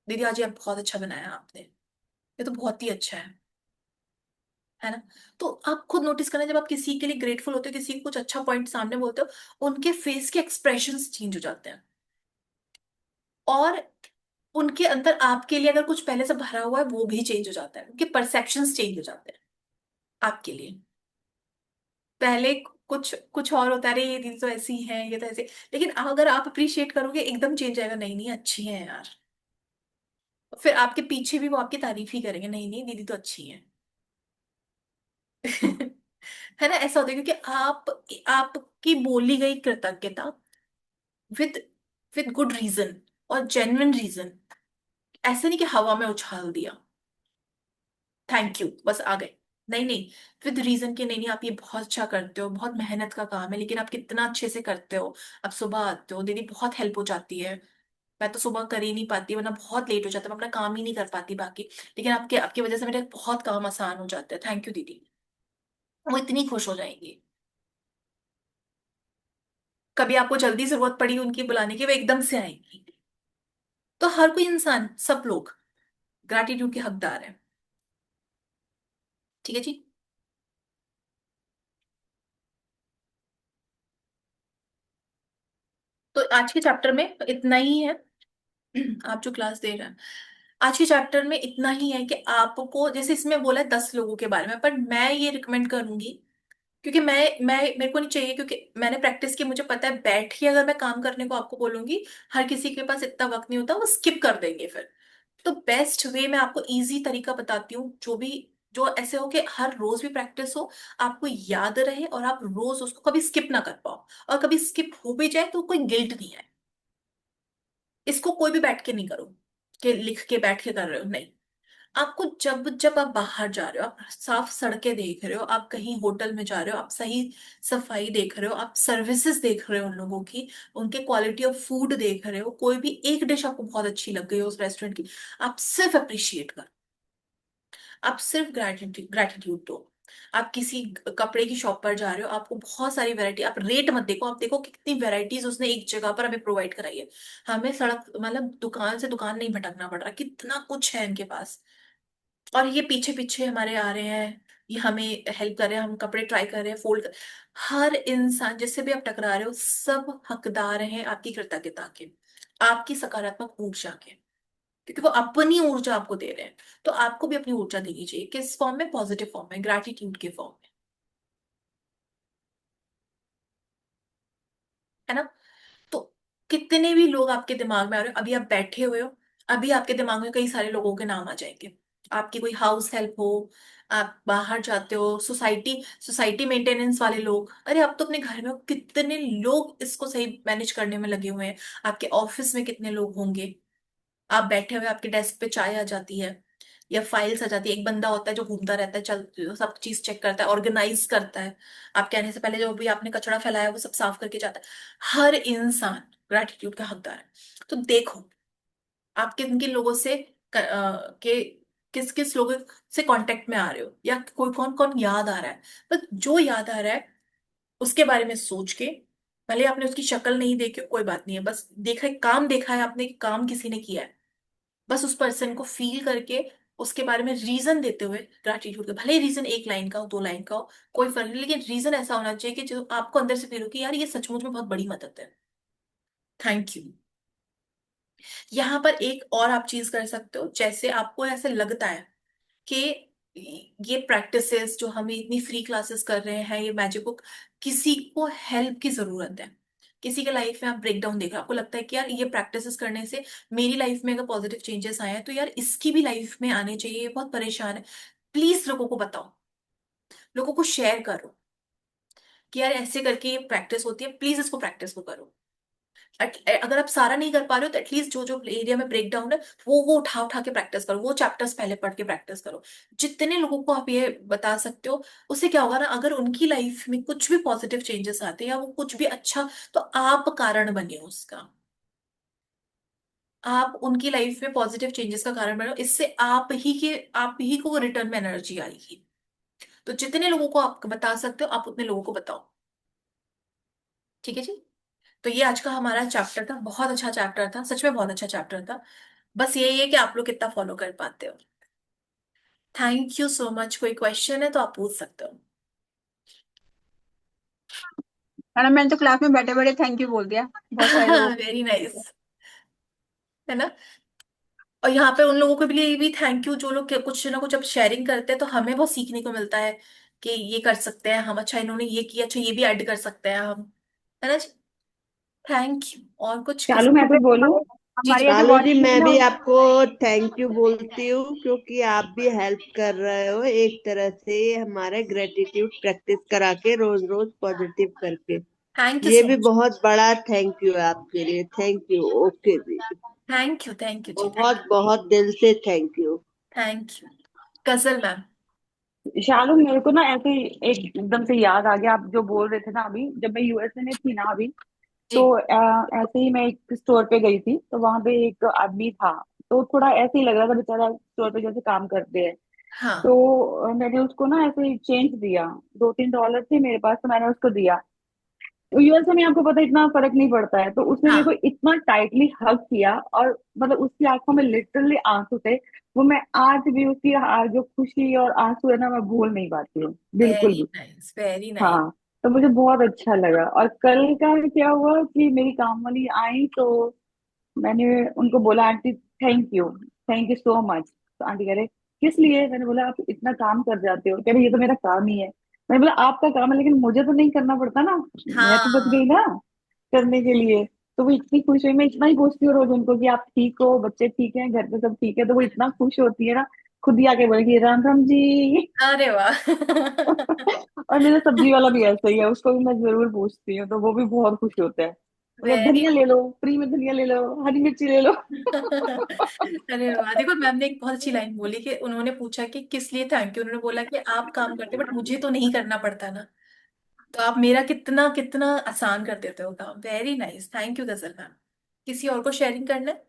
दीदी आज ये बहुत अच्छा बनाया आपने, ये तो बहुत ही अच्छा है ना। तो आप खुद नोटिस करना, जब आप किसी के लिए ग्रेटफुल होते हो, किसी को कुछ अच्छा पॉइंट सामने बोलते हो, उनके फेस के एक्सप्रेशंस चेंज हो जाते हैं, और उनके अंदर आपके लिए अगर कुछ पहले से भरा हुआ है वो भी चेंज हो जाता है, उनके परसेप्शंस चेंज हो जाते हैं आपके लिए। पहले कुछ कुछ और होता है, अरे ये दीदी तो ऐसी है, ये तो ऐसे, लेकिन अगर आप अप्रिशिएट करोगे एकदम चेंज आएगा, नहीं नहीं अच्छी है यार। फिर आपके पीछे भी वो आपकी तारीफ ही करेंगे, नहीं नहीं दीदी तो अच्छी है। है ना, ऐसा होता है क्योंकि आप, आपकी बोली गई कृतज्ञता विद विद गुड रीजन और जेन्युइन रीजन, ऐसे नहीं कि हवा में उछाल दिया, थैंक यू बस आ गए, नहीं नहीं, विद रीजन के, नहीं नहीं आप ये बहुत अच्छा करते हो, बहुत मेहनत का काम है लेकिन आप कितना अच्छे से करते हो, आप सुबह आते हो दीदी, बहुत हेल्प हो जाती है, मैं तो सुबह कर ही नहीं पाती वरना बहुत लेट हो जाता है, मैं अपना काम ही नहीं कर पाती बाकी, लेकिन आपके आपकी वजह से मेरे बहुत काम आसान हो जाते हैं, थैंक यू दीदी। वो इतनी खुश हो जाएंगी। कभी आपको जल्दी जरूरत पड़ी उनकी बुलाने की, वो एकदम से आएंगी। तो हर कोई इंसान, सब लोग ग्रैटिट्यूड के हकदार है। ठीक है जी। तो आज के चैप्टर में इतना ही है। आप जो क्लास दे रहे हैं, आज के चैप्टर में इतना ही है कि आपको, जैसे इसमें बोला है 10 लोगों के बारे में, पर मैं ये रिकमेंड करूंगी, क्योंकि मैं मेरे को नहीं चाहिए, क्योंकि मैंने प्रैक्टिस की, मुझे पता है बैठ के अगर मैं काम करने को आपको बोलूंगी, हर किसी के पास इतना वक्त नहीं होता, वो स्किप कर देंगे फिर। तो बेस्ट वे मैं आपको इजी तरीका बताती हूँ, जो भी, जो ऐसे हो कि हर रोज भी प्रैक्टिस हो, आपको याद रहे और आप रोज उसको कभी स्किप ना कर पाओ, और कभी स्किप हो भी जाए तो कोई गिल्ट नहीं है। इसको कोई भी बैठ के नहीं करो कि लिख के बैठ के कर रहे हो, नहीं। आपको जब जब आप बाहर जा रहे हो, आप साफ सड़कें देख रहे हो, आप कहीं होटल में जा रहे हो, आप सही सफाई देख रहे हो, आप सर्विसेज देख रहे हो उन लोगों की, उनके क्वालिटी ऑफ फूड देख रहे हो, कोई भी एक डिश आपको बहुत अच्छी लग गई हो उस रेस्टोरेंट की, आप सिर्फ अप्रिशिएट करो, आप सिर्फ ग्रैटिट्यूड ग्रैटिट्यूड दो। आप किसी कपड़े की शॉप पर जा रहे हो, आपको बहुत सारी वैरायटी, आप रेट मत देखो, आप देखो कि कितनी वैरायटीज उसने एक जगह पर हमें प्रोवाइड कराई है, हमें सड़क मतलब दुकान से दुकान नहीं भटकना पड़ रहा, कितना कुछ है इनके पास, और ये पीछे पीछे हमारे आ रहे हैं, ये हमें हेल्प कर रहे हैं, हम कपड़े ट्राई कर रहे हैं, फोल्ड कर, हर इंसान जिससे भी आप टकरा रहे हो, सब हकदार हैं आपकी कृतज्ञता के, आपकी सकारात्मक ऊर्जा के, क्योंकि वो अपनी ऊर्जा आपको दे रहे हैं। तो आपको भी अपनी ऊर्जा देनी चाहिए, किस फॉर्म में, पॉजिटिव फॉर्म में, ग्रैटिट्यूड के फॉर्म में, है ना। तो कितने भी लोग आपके दिमाग में आ रहे हो, अभी आप बैठे हुए हो, अभी आपके दिमाग में कई सारे लोगों के नाम आ जाएंगे, आपकी कोई हाउस हेल्प हो, आप बाहर जाते हो, सोसाइटी सोसाइटी मेंटेनेंस वाले लोग, अरे आप तो अपने घर में हो, कितने लोग इसको सही मैनेज करने में लगे हुए हैं, आपके ऑफिस में कितने लोग होंगे, आप बैठे हुए आपके डेस्क पे चाय आ जाती है या फाइल्स आ जाती है, एक बंदा होता है जो घूमता रहता है, चल सब चीज चेक करता है, ऑर्गेनाइज करता है, आप कहने से पहले जो भी आपने कचरा फैलाया वो सब साफ करके जाता है, हर इंसान ग्रैटिट्यूड का हकदार है। तो देखो आप किन किन लोगों से के किस किस लोगों से कांटेक्ट में आ रहे हो, या कोई कौन कौन याद आ रहा है, बस जो याद आ रहा है उसके बारे में सोच के, भले आपने उसकी शक्ल नहीं देखी कोई बात नहीं है, बस देखा है, काम देखा है आपने कि काम किसी ने किया है, बस उस पर्सन को फील करके उसके बारे में रीजन देते हुए ग्रैटिट्यूड का, भले रीजन एक लाइन का हो, 2 लाइन का हो, कोई फर्क नहीं, लेकिन रीजन ऐसा होना चाहिए कि जो आपको अंदर से फील हो कि यार ये सचमुच में बहुत बड़ी मदद है, थैंक यू। यहाँ पर एक और आप चीज कर सकते हो, जैसे आपको ऐसे लगता है कि ये प्रैक्टिसेस जो हमें इतनी फ्री क्लासेस कर रहे हैं, ये मैजिक बुक, किसी को हेल्प की जरूरत है, किसी के लाइफ में आप ब्रेक डाउन देख रहे हो, आपको लगता है कि यार ये प्रैक्टिसेस करने से मेरी लाइफ में अगर पॉजिटिव चेंजेस आए हैं तो यार इसकी भी लाइफ में आने चाहिए, ये बहुत परेशान है, प्लीज लोगों को बताओ, लोगों को शेयर करो कि यार ऐसे करके ये प्रैक्टिस होती है, प्लीज इसको प्रैक्टिस को करो। अगर आप सारा नहीं कर पा रहे हो तो एटलीस्ट जो जो एरिया में ब्रेक डाउन है वो उठा उठा के प्रैक्टिस करो, वो चैप्टर्स पहले पढ़ के प्रैक्टिस करो, जितने लोगों को आप ये बता सकते हो, उससे क्या होगा ना, अगर उनकी लाइफ में कुछ भी पॉजिटिव चेंजेस आते हैं या वो कुछ भी अच्छा, तो आप कारण बने हो उसका। आप उनकी लाइफ में पॉजिटिव चेंजेस का कारण बनो, इससे आप ही को रिटर्न में एनर्जी आएगी। तो जितने लोगों को आप बता सकते हो आप उतने लोगों को बताओ। ठीक है जी। तो ये आज का हमारा चैप्टर था, बहुत अच्छा चैप्टर था, सच में बहुत अच्छा चैप्टर था। बस यही है कि आप लोग कितना फॉलो कर पाते हो। Thank you so much. कोई क्वेश्चन है तो आप पूछ सकते हो। मैडम मैंने तो क्लास में बैठे बैठे थैंक यू बोल दिया बहुत सारे लोगों को। वेरी नाइस, है ना। और यहाँ पे उन लोगों के लिए भी थैंक यू जो लोग कुछ ना कुछ अब शेयरिंग करते हैं, तो हमें बहुत सीखने को मिलता है कि ये कर सकते हैं हम, अच्छा इन्होंने ये किया, अच्छा ये भी ऐड कर सकते हैं हम, है ना जी। Thank you. और कुछ किसी। चालू मैं कुछ बोलूं? जी जी। हमारी अभी शालू जी, वॉचिंग मैं ना। भी आपको थैंक यू बोलती हूँ क्योंकि आप भी हेल्प कर रहे हो एक तरह से हमारे ग्रेटिट्यूड प्रैक्टिस करा के रोज रोज पॉजिटिव करके। थैंक यू ये सो भी मच। बहुत बड़ा थैंक यू है आपके लिए। Thank you. ओके जी। थैंक यू जी। बहुत बहुत दिल से thank you. Thank you. Ghazal ma'am. Shalu मेरे को ना ऐसे ही एकदम से याद आ गया, आप जो बोल रहे थे ना अभी, जब मैं यूएसए में थी ना अभी, जी। तो ऐसे ही मैं एक स्टोर पे गई थी, तो वहां पे एक आदमी था। तो थोड़ा ऐसे ही लग रहा था बेचारा, स्टोर पे जैसे काम करते हैं। हाँ तो मैंने उसको ना ऐसे ही चेंज दिया, $2-3 थे मेरे पास, तो मैंने उसको दिया। यूएसए में आपको पता है इतना फर्क नहीं पड़ता है, तो उसने मेरे को हाँ। इतना टाइटली हग किया, और मतलब उसकी आंखों में लिटरली आंसू थे। वो मैं आज भी उसकी जो खुशी और आंसू है ना, मैं भूल नहीं पाती हूँ बिल्कुल वेरी भी। Nice, very nice. हाँ, तो मुझे बहुत अच्छा लगा। और कल का क्या हुआ कि मेरी काम वाली आई, तो मैंने उनको बोला, aunty thank you so much. तो आंटी कह रहे, किस लिए? मैंने बोला, आप इतना काम कर जाते हो। कह रहे, ये तो मेरा काम ही है। मैंने बोला, आपका काम है लेकिन मुझे तो नहीं करना पड़ता ना, मैं तो बच हाँ। गई ना करने के लिए। तो वो इतनी खुश हुई, मैं इतना ही पूछती हूँ रोज उनको कि आप ठीक हो, बच्चे ठीक हैं, घर पे सब ठीक है, तो वो इतना खुश होती है ना, खुद ही आके बोलेगी राम राम जी। अरे वाह। और मेरा सब्जी वाला भी ऐसा ही है, उसको भी मैं जरूर पूछती हूँ, तो वो भी बहुत खुश होता है। बोले, वेरी। धनिया ले लो, फ्री में धनिया ले लो, हरी मिर्ची ले लो। अरे वाह, देखो मैम ने एक बहुत अच्छी लाइन बोली कि उन्होंने पूछा कि किस लिए थैंक यू, उन्होंने बोला कि आप काम करते बट मुझे तो नहीं करना पड़ता ना, तो आप मेरा कितना कितना आसान कर देते हो काम। Very nice, thank you Ghazal ma'am. किसी और को शेयरिंग करना है?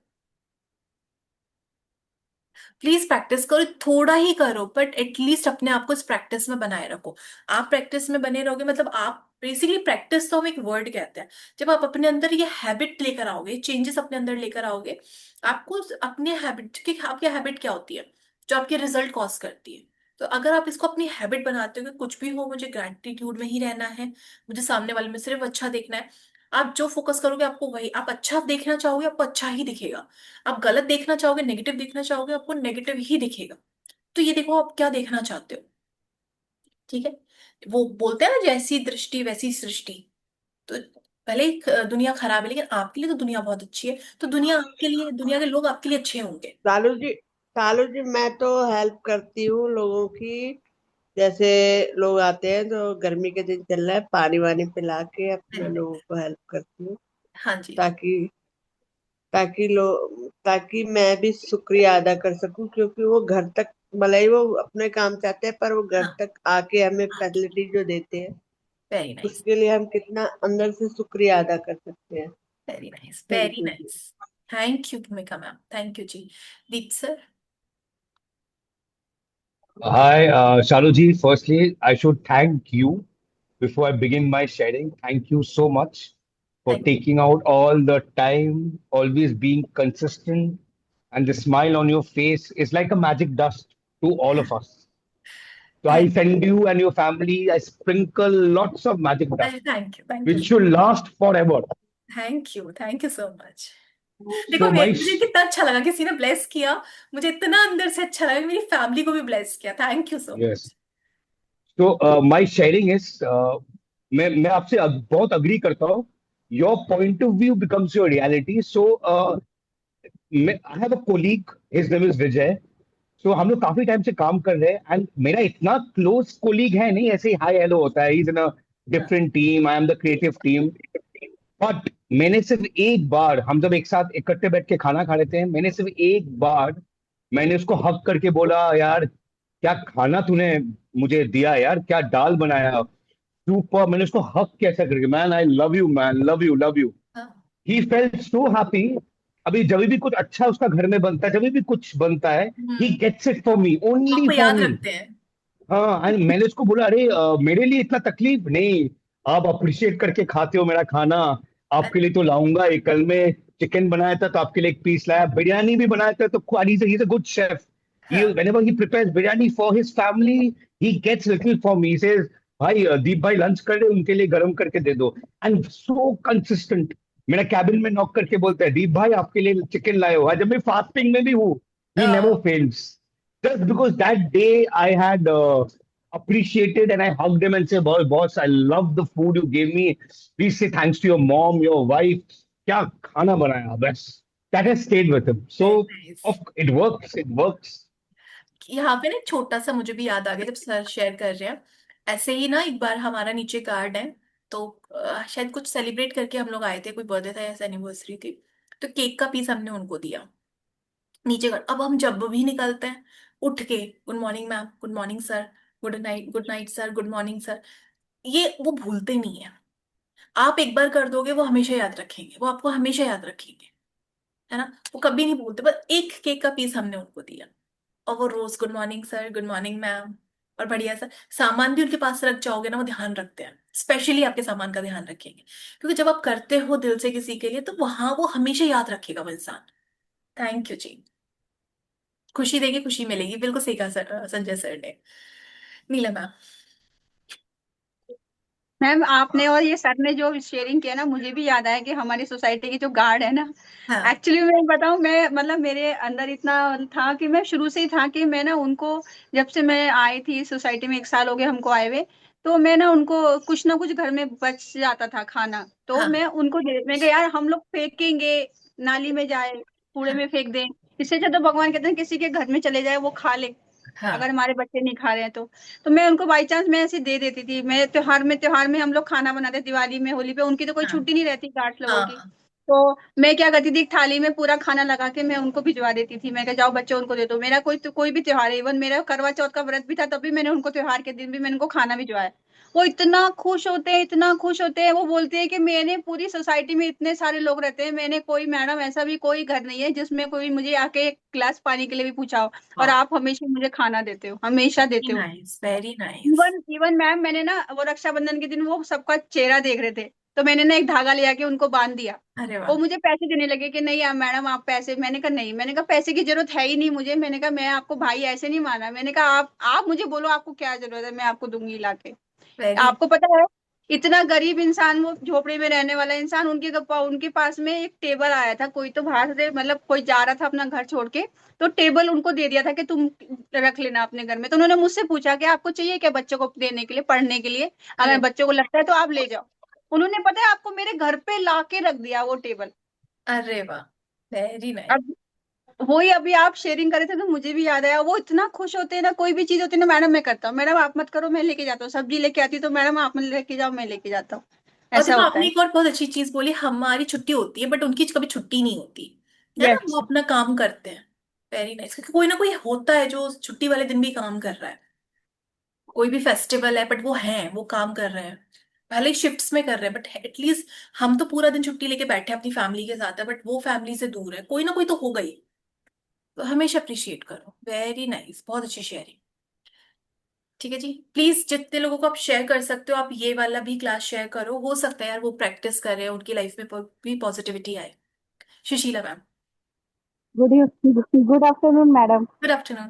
प्लीज प्रैक्टिस करो, थोड़ा ही करो बट एटलीस्ट अपने आप को इस प्रैक्टिस में बनाए रखो। आप प्रैक्टिस में बने रहोगे, मतलब आप बेसिकली, प्रैक्टिस तो हम एक वर्ड कहते हैं। जब आप अपने अंदर ये हैबिट लेकर आओगे, चेंजेस अपने अंदर लेकर आओगे, आपको अपने हैबिट की, आपकी हैबिट क्या होती है जो आपके रिजल्ट कॉज करती है। तो अगर आप इसको अपनी हैबिट बनाते हो कि कुछ भी हो मुझे ग्रैटिट्यूड में ही रहना है, मुझे सामने वाले में सिर्फ अच्छा देखना है, आप जो फोकस करोगे आपको वही, आप अच्छा देखना चाहोगे आपको अच्छा ही दिखेगा, आप गलत देखना चाहोगे, नेगेटिव देखना चाहोगे, आपको नेगेटिव ही दिखेगा। तो ये देखो आप क्या देखना चाहते हो। ठीक है। वो बोलते हैं ना, जैसी दृष्टि वैसी सृष्टि। तो भले ही दुनिया खराब है लेकिन आपके लिए तो दुनिया बहुत अच्छी है, तो दुनिया आपके लिए, दुनिया के लोग आपके लिए अच्छे होंगे। शालू जी मैं तो हेल्प करती हूँ लोगों की। जैसे लोग आते हैं तो गर्मी के दिन चल रहा है, पानी वानी पिला के वेरी अपने लोगों नाइस। को हेल्प करती हूँ। हाँ जी। ताकि ताकि मैं भी शुक्रिया अदा कर सकूं क्योंकि वो घर तक, भले ही वो अपने काम चाहते हैं पर वो घर हाँ। तक आके हमें हाँ। फैसिलिटी जो देते हैं वेरी नाइस। उसके लिए हम कितना अंदर से शुक्रिया अदा कर सकते हैं। Very nice, thank very you जी। Nice. Thank you Bhumika ma'am, thank you जी। Deep sir. Hi, Shaluji. Firstly, I should thank you before I begin my sharing. Thank you so much for thank taking out all the time, always being consistent, and the smile on your face is like a magic dust to all of us. So I thank send you and your family, I sprinkle lots of magic dust, thank you which should last forever. Thank you so much. देखो So my मुझे कितना अच्छा लगा, किसी ने bless किया, मुझे इतना अंदर से अच्छा लगा, मेरी फैमिली को भी ब्लेस किया। Thank you so yes. Much. So my sharing is मैं आपसे बहुत अग्री करता हूँ. Your point of view becomes your reality. So I have a colleague. His name is Vijay. So हम लोग काफी टाइम से काम कर रहे हैं एंड मेरा इतना क्लोज कोलीग है नहीं, ऐसे ही हाय हेलो होता है. He's in a हाँ। different team. I am the creative team. But मैंने सिर्फ एक बार, हम जब एक साथ इकट्ठे बैठ के खाना खा रहे थे, मैंने सिर्फ एक बार मैंने उसको हक करके बोला, यार क्या खाना तूने मुझे दिया यार, क्या दाल बनाया, सुपर. मैंने उसको हक कैसा करके, man I love you, man love you love you. हाँ। He felt so happy. अभी जब भी कुछ अच्छा उसका घर में बनता है, जब भी कुछ बनता है, he hmm. Gets it for me, only आपको फॉर याद मी। रखते हैं। हाँ, एंड मैंने उसको बोला, अरे मेरे लिए इतना तकलीफ नहीं, आप अप्रिशिएट करके खाते हो मेरा खाना, आपके लिए तो लाऊंगा। एक कल में चिकन बनाया था तो आपके लिए एक पीस लाया, बिरयानी भी बनाया था, तो he is a good chef. He, हाँ whenever he prepares biryani for his family, he gets little for me. He says, भाई दीप भाई लंच कर रहे, उनके लिए गर्म करके दे दो। एंड सो कंसिस्टेंट, मेरा कैबिन में नॉक करके बोलता है, दीप भाई आपके लिए चिकन लाए हो, आज जब मैं फास्टिंग में भी हूँ, he never हाँ। fails. Just because that day I had appreciated and I hugged him and said, boss, I love the food you gave me. Please say thanks to your mom, your wife. क्या खाना बनाया बस। That has stayed with him. So very nice. it works. It works. यहाँ पे ना एक छोटा सा मुझे भी याद आ गया जब सर शेयर कर रहे हैं। ऐसे ही ना एक बार हमारा नीचे गार्ड है, तो शायद कुछ सेलिब्रेट करके हम लोग आए थे, कोई बर्थडे था या एनिवर्सरी थी। तो केक का पीस हमने उनको दिया नीचे गार्ड। अब हम जब भी निकलते हैं उठ के good morning ma'am, good morning sir, good night sir, good morning sir, ये वो भूलते नहीं है। आप एक बार कर दोगे वो हमेशा याद रखेंगे, वो आपको हमेशा याद रखेंगे, है ना। वो कभी नहीं भूलते। बस एक केक का पीस हमने उनको दिया, और वो रोज good morning sir, good morning ma'am, और बढ़िया सा सामान भी उनके पास रख जाओगे ना, वो ध्यान रखते हैं, स्पेशली आपके सामान का ध्यान रखेंगे। क्योंकि जब आप करते हो दिल से किसी के लिए, तो वहां वो हमेशा याद रखेगा वो इंसान। थैंक यू जी। खुशी देगी खुशी मिलेगी, बिल्कुल सही कहा संजय सर ने। नीला मैम। मैम आपने और ये सर ने जो शेयरिंग किया ना, मुझे भी याद आया कि हमारी सोसाइटी के जो गार्ड है ना, हाँ एक्चुअली मैं बताऊं, मैं मतलब मेरे अंदर इतना था कि मैं शुरू से ही था कि मैं ना उनको, जब से मैं आई थी सोसाइटी में, 1 साल हो गए हमको आए हुए, तो मैं ना उनको कुछ ना कुछ घर में बच जाता था खाना, तो हाँ मैं उनको मैं कहा यार हम लोग फेंकेंगे, नाली में जाए, कूड़े हाँ में फेंक दें, इससे अच्छा तो भगवान कहते हैं किसी के घर में चले जाए वो खा ले, अगर हाँ हमारे बच्चे नहीं खा रहे हैं तो मैं उनको बाई चांस मैं ऐसे दे देती थी। मैं त्योहार में हम लोग खाना बनाते, दिवाली में, होली पे, उनकी तो कोई हाँ छुट्टी नहीं रहती गार्ड लोगों की। हाँ तो मैं क्या करती थी, एक थाली में पूरा खाना लगा के मैं उनको भिजवा देती थी। मैं कहा जाओ बच्चों उनको दे दो। मेरा कोई भी त्योहार है, इवन मेरा करवा चौथ का व्रत भी था, तब भी मैंने उनको त्योहार के दिन भी मैंने उनको खाना भिजवाया। वो इतना खुश होते हैं, इतना खुश होते हैं। वो बोलते हैं कि मैंने पूरी सोसाइटी में इतने सारे लोग रहते हैं, मैंने कोई, मैडम ऐसा भी कोई घर नहीं है जिसमें कोई मुझे आके एक गिलास पानी के लिए भी पूछा हो, और वाह, आप हमेशा मुझे खाना देते हो, हमेशा देते हो। Nice, very nice. Even even ma'am, मैंने ना वो रक्षाबंधन के दिन वो सबका चेहरा देख रहे थे, तो मैंने ना एक धागा ले आके उनको बांध दिया। अरे वो वाह। मुझे पैसे देने लगे कि नहीं आप मैडम आप पैसे, मैंने कहा नहीं, मैंने कहा पैसे की जरूरत है ही नहीं मुझे, मैंने कहा मैं आपको भाई ऐसे नहीं माना, मैंने कहा आप मुझे बोलो आपको क्या जरूरत है, मैं आपको दूंगी लाके। वेरी। आपको पता है, इतना गरीब इंसान, वो झोपड़ी में रहने वाला इंसान, उनके पास में एक टेबल आया था, कोई तो बाहर से, मतलब कोई जा रहा था अपना घर छोड़ के, तो टेबल उनको दे दिया था कि तुम रख लेना अपने घर में। तो उन्होंने मुझसे पूछा कि आपको चाहिए क्या बच्चों को देने के लिए, पढ़ने के लिए, अगर अरे बच्चों को लगता है तो आप ले जाओ। उन्होंने, पता है आपको, मेरे घर पे ला के रख दिया वो टेबल। अरे वाह, वेरी नाइस। अब वही अभी आप शेयरिंग करे थे तो मुझे भी याद आया, वो इतना खुश होते हैं ना, कोई भी चीज होती है ना, मैडम मैं करता हूँ, मैडम आप मत करो मैं लेके जाता हूँ, सब्जी लेके आती तो मैडम आप मत लेके जाओ मैं लेके जाता हूँ, और ऐसा देखो होता आपने है। एक और बहुत अच्छी चीज बोली, हमारी छुट्टी होती है बट उनकी कभी छुट्टी नहीं होती, है ना, यस। वो अपना काम करते हैं। वेरी नाइस, क्योंकि कोई ना कोई होता है जो छुट्टी वाले दिन भी काम कर रहा है। कोई भी फेस्टिवल है बट वो हैं, वो काम कर रहे हैं, भले ही शिफ्ट्स में कर रहे हैं, बट एटलीस्ट हम तो पूरा दिन छुट्टी लेके बैठे हैं अपनी फैमिली के साथ है, बट वो फैमिली से दूर है, कोई ना कोई तो होगा ही। तो हमेशा अप्रिशिएट करो। वेरी नाइस, बहुत अच्छी शेयरिंग। ठीक है जी, प्लीज जितने लोगों को आप शेयर कर सकते हो आप ये वाला भी क्लास शेयर करो, हो सकता है यार वो प्रैक्टिस करें, उनकी लाइफ में भी पॉजिटिविटी आए। Sushila ma'am. Good good afternoon madam. Good afternoon.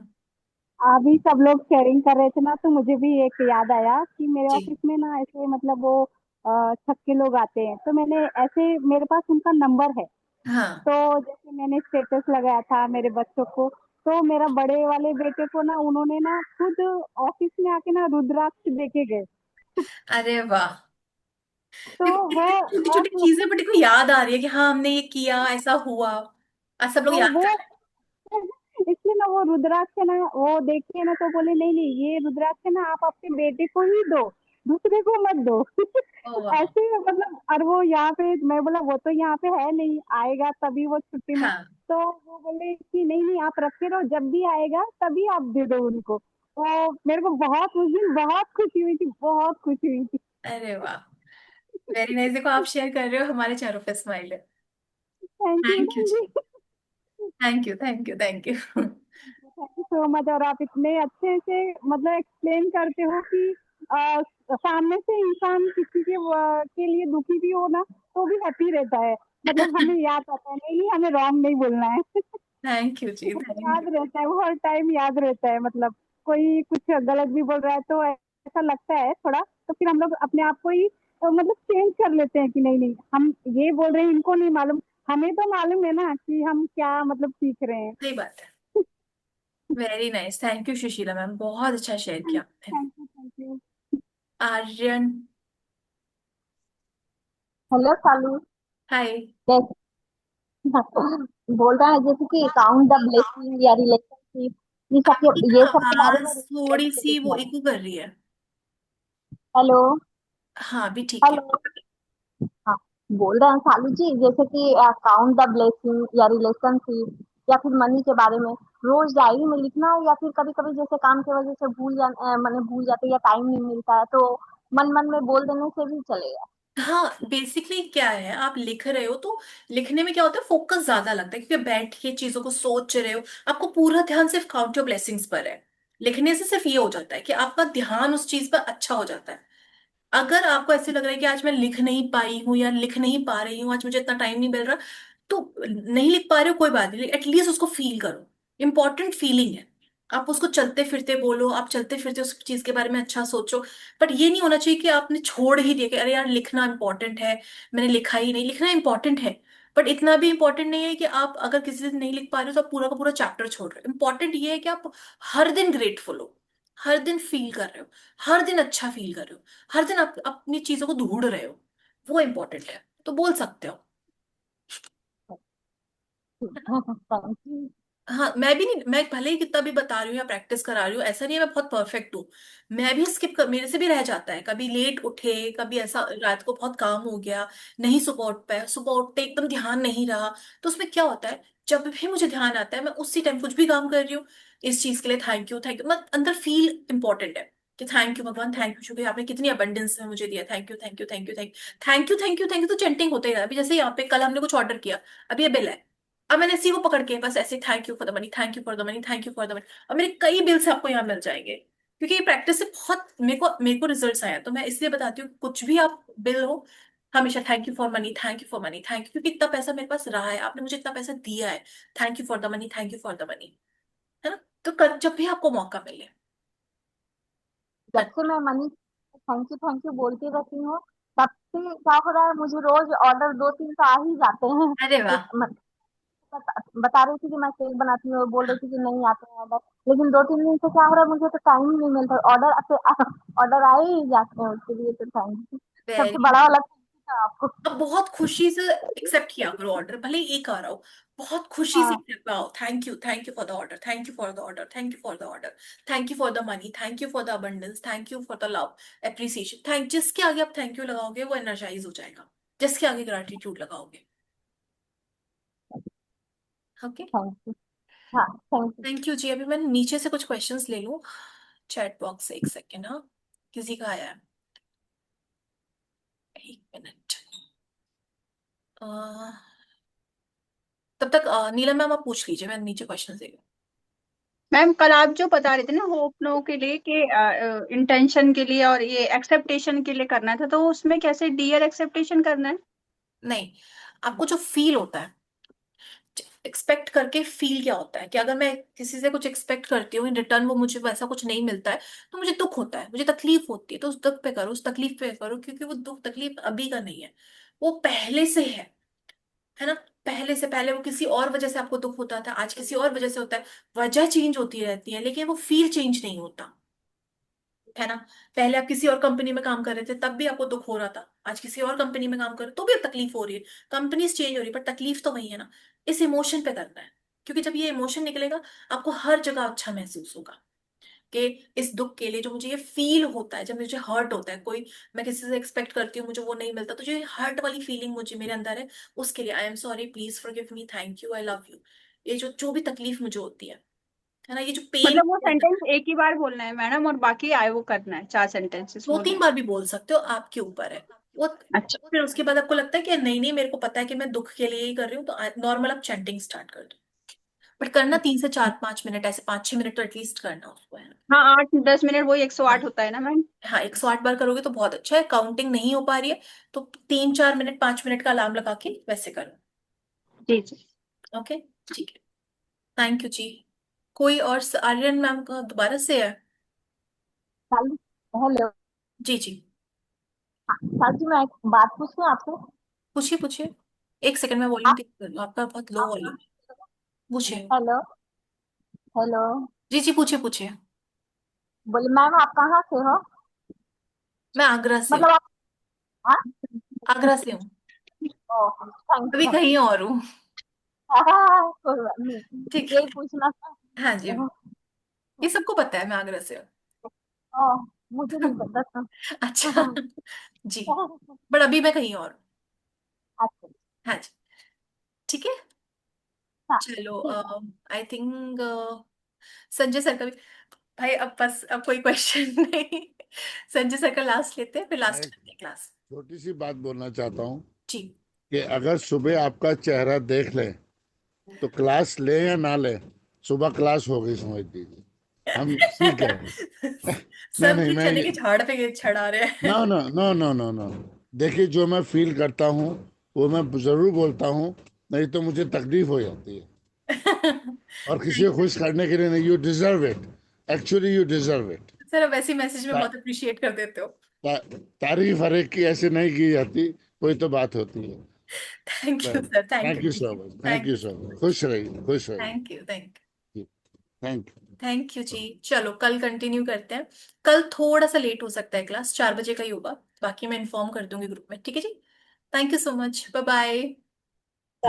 अभी सब लोग शेयरिंग कर रहे थे ना, तो मुझे भी एक याद आया कि मेरे जी। ऑफिस में ना ऐसे मतलब वो छक्के लोग आते हैं, तो मैंने ऐसे मेरे पास उनका नंबर है। हाँ तो जैसे मैंने स्टेटस लगाया था मेरे बच्चों को, तो मेरा बड़े वाले बेटे को ना उन्होंने ना खुद ऑफिस में आके ना रुद्राक्ष देके गए। अरे वाह। तो देखो वो इतनी छोटी छोटी और चीजें बट देखो याद आ रही है कि हाँ हमने ये किया, ऐसा हुआ, आज सब लोग और याद वो कर रहे इसलिए ना वो रुद्राक्ष है ना, वो देखिए ना तो बोले नहीं नहीं ये रुद्राक्ष है ना आप अपने बेटे को ही दो, दूसरे को मत दो। हैं। ओ वाह। ऐसे मतलब, और वो यहाँ पे, मैं बोला वो तो यहाँ पे है नहीं, आएगा तभी वो छुट्टी में। हाँ। तो वो बोले कि नहीं नहीं आप रखे रहो, जब भी आएगा तभी आप दे दो उनको। तो मेरे को बहुत उस दिन बहुत खुशी हुई थी, बहुत खुशी हुई थी। अरे वाह, वेरी नाइस। देखो आप शेयर कर रहे हो, हमारे चेहरों पे स्माइल है। थैंक यू थैंक यू जी, thank thank you, thank you, thank you. You so much. और आप इतने अच्छे से मतलब एक्सप्लेन करते हो कि सामने से इंसान किसी के लिए दुखी भी हो ना तो भी हैप्पी रहता है। मतलब हमें याद आता है, नहीं हमें रॉन्ग नहीं बोलना है। थैंक यू जी, वो थैंक याद यू। रहता है, वो हर टाइम याद रहता है। मतलब कोई कुछ गलत भी बोल रहा है तो ऐसा लगता है थोड़ा, तो फिर हम लोग अपने आप को ही मतलब चेंज कर लेते हैं कि नहीं नहीं हम ये बोल रहे हैं, इनको नहीं मालूम, हमें तो मालूम है ना कि हम क्या मतलब सीख रहे हैं। सही बात है। Very nice, thank you Sushila ma'am, बहुत अच्छा शेयर किया आपने। Thank you thank you. Aryan. Hello Salu. Hi. कैसे बोल रहा है जैसे कि काउंट द ब्लेसिंग या रिलेशनशिप, आपकी ना ये सब के बारे में आवाज थोड़ी रिलेटेड सी वो लिखना है। इको कर रही है। हेलो। हाँ अभी ठीक है। हेलो। हाँ, बोल रहे हैं सालू जी जैसे कि काउंट द ब्लेसिंग या रिलेशनशिप या फिर मनी के बारे में रोज डायरी में लिखना है, या फिर कभी कभी जैसे काम की वजह से मैंने भूल जाते या टाइम नहीं मिलता है तो मन मन में बोल देने से भी चलेगा। हाँ बेसिकली क्या है, आप लिख रहे हो तो लिखने में क्या होता है, फोकस ज्यादा लगता है क्योंकि बैठ के चीजों को सोच रहे हो, आपको पूरा ध्यान सिर्फ काउंट योर ब्लेसिंग्स पर है। लिखने से सिर्फ ये हो जाता है कि आपका ध्यान उस चीज पर अच्छा हो जाता है। अगर आपको ऐसे लग रहा है कि आज मैं लिख नहीं पाई हूँ या लिख नहीं पा रही हूँ, आज मुझे इतना टाइम नहीं मिल रहा, तो नहीं लिख पा रहे हो कोई बात नहीं, एटलीस्ट उसको फील करो। इंपॉर्टेंट फीलिंग है। आप उसको चलते फिरते बोलो, आप चलते फिरते उस चीज के बारे में अच्छा सोचो। बट ये नहीं होना चाहिए कि आपने छोड़ ही दिया कि अरे यार लिखना इंपॉर्टेंट है, मैंने लिखा ही नहीं। लिखना इंपॉर्टेंट है, बट इतना भी इंपॉर्टेंट नहीं है कि आप अगर किसी दिन नहीं लिख पा रहे हो तो आप पूरा का पूरा चैप्टर छोड़ रहे हो। इंपॉर्टेंट ये है कि आप हर दिन ग्रेटफुल हो, हर दिन फील कर रहे हो, हर दिन अच्छा फील कर रहे हो, हर दिन आप अपनी चीजों को ढूंढ रहे हो। वो इंपॉर्टेंट है, तो बोल सकते हो। Thank you. हाँ मैं भी नहीं, मैं भले ही कितना भी बता रही हूँ या प्रैक्टिस करा रही हूँ, ऐसा नहीं है मैं बहुत परफेक्ट हूँ। मैं भी मेरे से भी रह जाता है, कभी लेट उठे, कभी ऐसा रात को बहुत काम हो गया, नहीं सुबह उठ पाए, सुबह उठते एकदम ध्यान नहीं रहा। तो उसमें क्या होता है, जब भी मुझे ध्यान आता है मैं उसी टाइम कुछ भी काम कर रही हूँ, इस चीज के लिए थैंक यू थैंक यू, मतलब अंदर फील इंपॉर्टेंट है कि थैंक यू भगवान, थैंक यू शुक्रिया, आपने कितनी अबंडेंस में मुझे दिया, thank you thank you thank you thank you thank you thank you thank you. तो चैंटिंग होते ही रहा। अभी जैसे यहाँ पे कल हमने कुछ ऑर्डर किया, अभी ये बिल है, अब मैंने इसी को पकड़ के बस ऐसे thank you for the money, thank you for the money, thank you for the money. और मेरे कई बिल्स आपको यहाँ मिल जाएंगे, क्योंकि ये प्रैक्टिस से बहुत मेरे को रिजल्ट्स आया। तो मैं इसलिए बताती हूँ कुछ भी आप बिल हो, हमेशा thank you for money, thank you for money, thank you, क्योंकि इतना पैसा मेरे पास रहा है, आपने मुझे इतना पैसा दिया है, thank you for the money, thank you for the money. है ना? तो जब भी आपको मौका मिले। जब से मैं मनी थैंक यू बोलती रहती हूँ, तब से क्या हो रहा है, मुझे रोज ऑर्डर दो तीन तो आ ही जाते हैं। अरे वाह। बता रही थी कि मैं केक बनाती हूँ, बोल रही थी कि नहीं आते हैं ऑर्डर, लेकिन दो तीन दिन से क्या हो रहा है, मुझे तो टाइम ही नहीं मिलता, ऑर्डर ऑर्डर आ ही जाते हैं, उसके लिए तो थैंक यू। सबसे वेरी। बड़ा वाला thank you था आपको। अब बहुत खुशी से एक्सेप्ट किया करो ऑर्डर, भले ही एक आ रहा हो, बहुत खुशी से हाँ, एक्सेप्ट आओ, thank you for the order, thank you for the order, thank you for the order, thank you for the money, thank you for the abundance, thank you for the love, appreciation. Thank जिसके आगे आप thank you लगाओगे वो energise हो जाएगा, जिसके आगे gratitude लगाओगे। ओके। Thank you. हाँ, थैंक यू। थैंक यू जी। अभी मैं नीचे से कुछ क्वेश्चंस ले लूं चैट बॉक्स से, एक सेकेंड। हाँ किसी का आया है, एक मिनट। तब तक नीलम मैम आप पूछ लीजिए, मैं नीचे क्वेश्चन दे रही मैम कल आप जो बता रहे थे ना होप नो के लिए कि इंटेंशन के लिए और ये एक्सेप्टेशन के लिए करना था, तो उसमें कैसे डियर एक्सेप्टेशन करना है? हूँ। नहीं, आपको जो फील होता है, एक्सपेक्ट करके फील क्या होता है कि अगर मैं किसी से कुछ एक्सपेक्ट करती हूँ, इन रिटर्न वो मुझे वैसा कुछ नहीं मिलता है, तो मुझे दुख होता है, मुझे तकलीफ होती है। तो उस दुख पे करो, उस तकलीफ पे करो, क्योंकि वो दुख तकलीफ अभी का नहीं है, वो पहले से है ना? पहले से, पहले वो किसी और वजह से आपको दुख होता था, आज किसी और वजह से होता है। वजह चेंज होती रहती है लेकिन वो फील चेंज नहीं होता, है ना? पहले आप किसी और कंपनी में काम कर रहे थे, तब भी आपको दुख हो रहा था, आज किसी और कंपनी में काम कर रहे हो, तो भी अब तकलीफ हो रही है। कंपनीज चेंज हो रही है पर तकलीफ तो वही है ना। इस इमोशन पे करना है, क्योंकि जब ये इमोशन निकलेगा आपको हर जगह अच्छा महसूस होगा कि इस दुख के लिए जो मुझे ये फील होता है, जब मुझे हर्ट होता है, कोई मैं किसी से एक्सपेक्ट करती हूँ, मुझे वो नहीं मिलता, तो जो हर्ट वाली फीलिंग मुझे मेरे अंदर है, उसके लिए I am sorry, please forgive me, thank you, I love you. ये जो जो भी तकलीफ मुझे होती है ना, ये जो पेन मतलब वो होता सेंटेंस है, एक ही बार बोलना है मैडम और बाकी आए वो करना है, 4 सेंटेंसेस दो बोलना तीन है? बार भी बोल सकते हो, आपके ऊपर है। वो अच्छा फिर उसके बाद आपको लगता है कि नहीं नहीं मेरे को पता है कि मैं दुख के लिए ही कर रही हूँ, तो नॉर्मल आप चैंटिंग स्टार्ट कर दो। बट करना 3 से 4 5 मिनट, ऐसे 5 6 मिनट तो एटलीस्ट करना उसको, है ना। हाँ, 8 10 मिनट, वही 108 हाँ होता है ना मैम? हाँ, 108 बार करोगे तो बहुत अच्छा है। काउंटिंग नहीं हो पा रही है तो 3 4 मिनट 5 मिनट का अलार्म लगा के वैसे करो। जी जी। ओके, ठीक है। थैंक यू जी। कोई और आर्यन मैम का दोबारा से है? हेलो। जी जी, सर जी, मैं एक बात पूछूं आपसे? पूछिए पूछिए। एक सेकंड में वॉल्यूम ठीक कर लूँ, आपका बहुत लो वॉल्यूम है। पूछिए। हेलो। हेलो। जी जी, पूछिए पूछिए। बोले मैम, आप कहाँ से हो? मैं आगरा से हूँ। मतलब आप। हाँ। आगरा से हूँ। ओह, थैंक अभी यू। कहीं और हूँ। कोई बात नहीं। ठीक यही है। पूछना था। हाँ जी, ये सबको पता है मैं आगरा से ओह, मुझे नहीं हूँ। पता था। अच्छा। जी, बट अभी मैं कहीं और हूँ। अच्छा। हाँ जी, ठीक है। हाँ, चलो, ठीक है। आई थिंक संजय सर का भी। भाई अब बस, अब कोई क्वेश्चन नहीं। संजय सर का लास्ट लेते हैं, फिर मैं लास्ट एक करते हैं क्लास। छोटी सी बात बोलना चाहता हूँ जी। कि अगर सुबह आपका चेहरा देख ले तो क्लास ले या ना ले, सुबह क्लास हो गई समझ लीजिए। हम सीख गए। नहीं नहीं, सबके मैं चने के झाड़ पे चढ़ा रहे नो हैं। No no no no no, देखिए जो मैं फील करता हूँ वो मैं जरूर बोलता हूँ, नहीं तो मुझे तकलीफ हो जाती है। और किसी को थैंक खुश करने के लिए नहीं, you deserve it, actually you deserve it. Sir, अब ऐसी मैसेज में बहुत अप्रिशिएट कर देते हो। तारीफ हर एक की ऐसे नहीं की जाती, कोई तो बात होती है। Thank you sir, thank thank you you जी। So much, thank thank you you, so much, खुश रहिए, खुश रहिए। Thank you, thank thank you. Thank you जी। चलो कल कंटिन्यू करते हैं। कल थोड़ा सा लेट हो सकता है, क्लास 4 बजे का ही होगा। बाकी मैं इन्फॉर्म कर दूंगी ग्रुप में, ठीक है जी। Thank you so much, bye bye.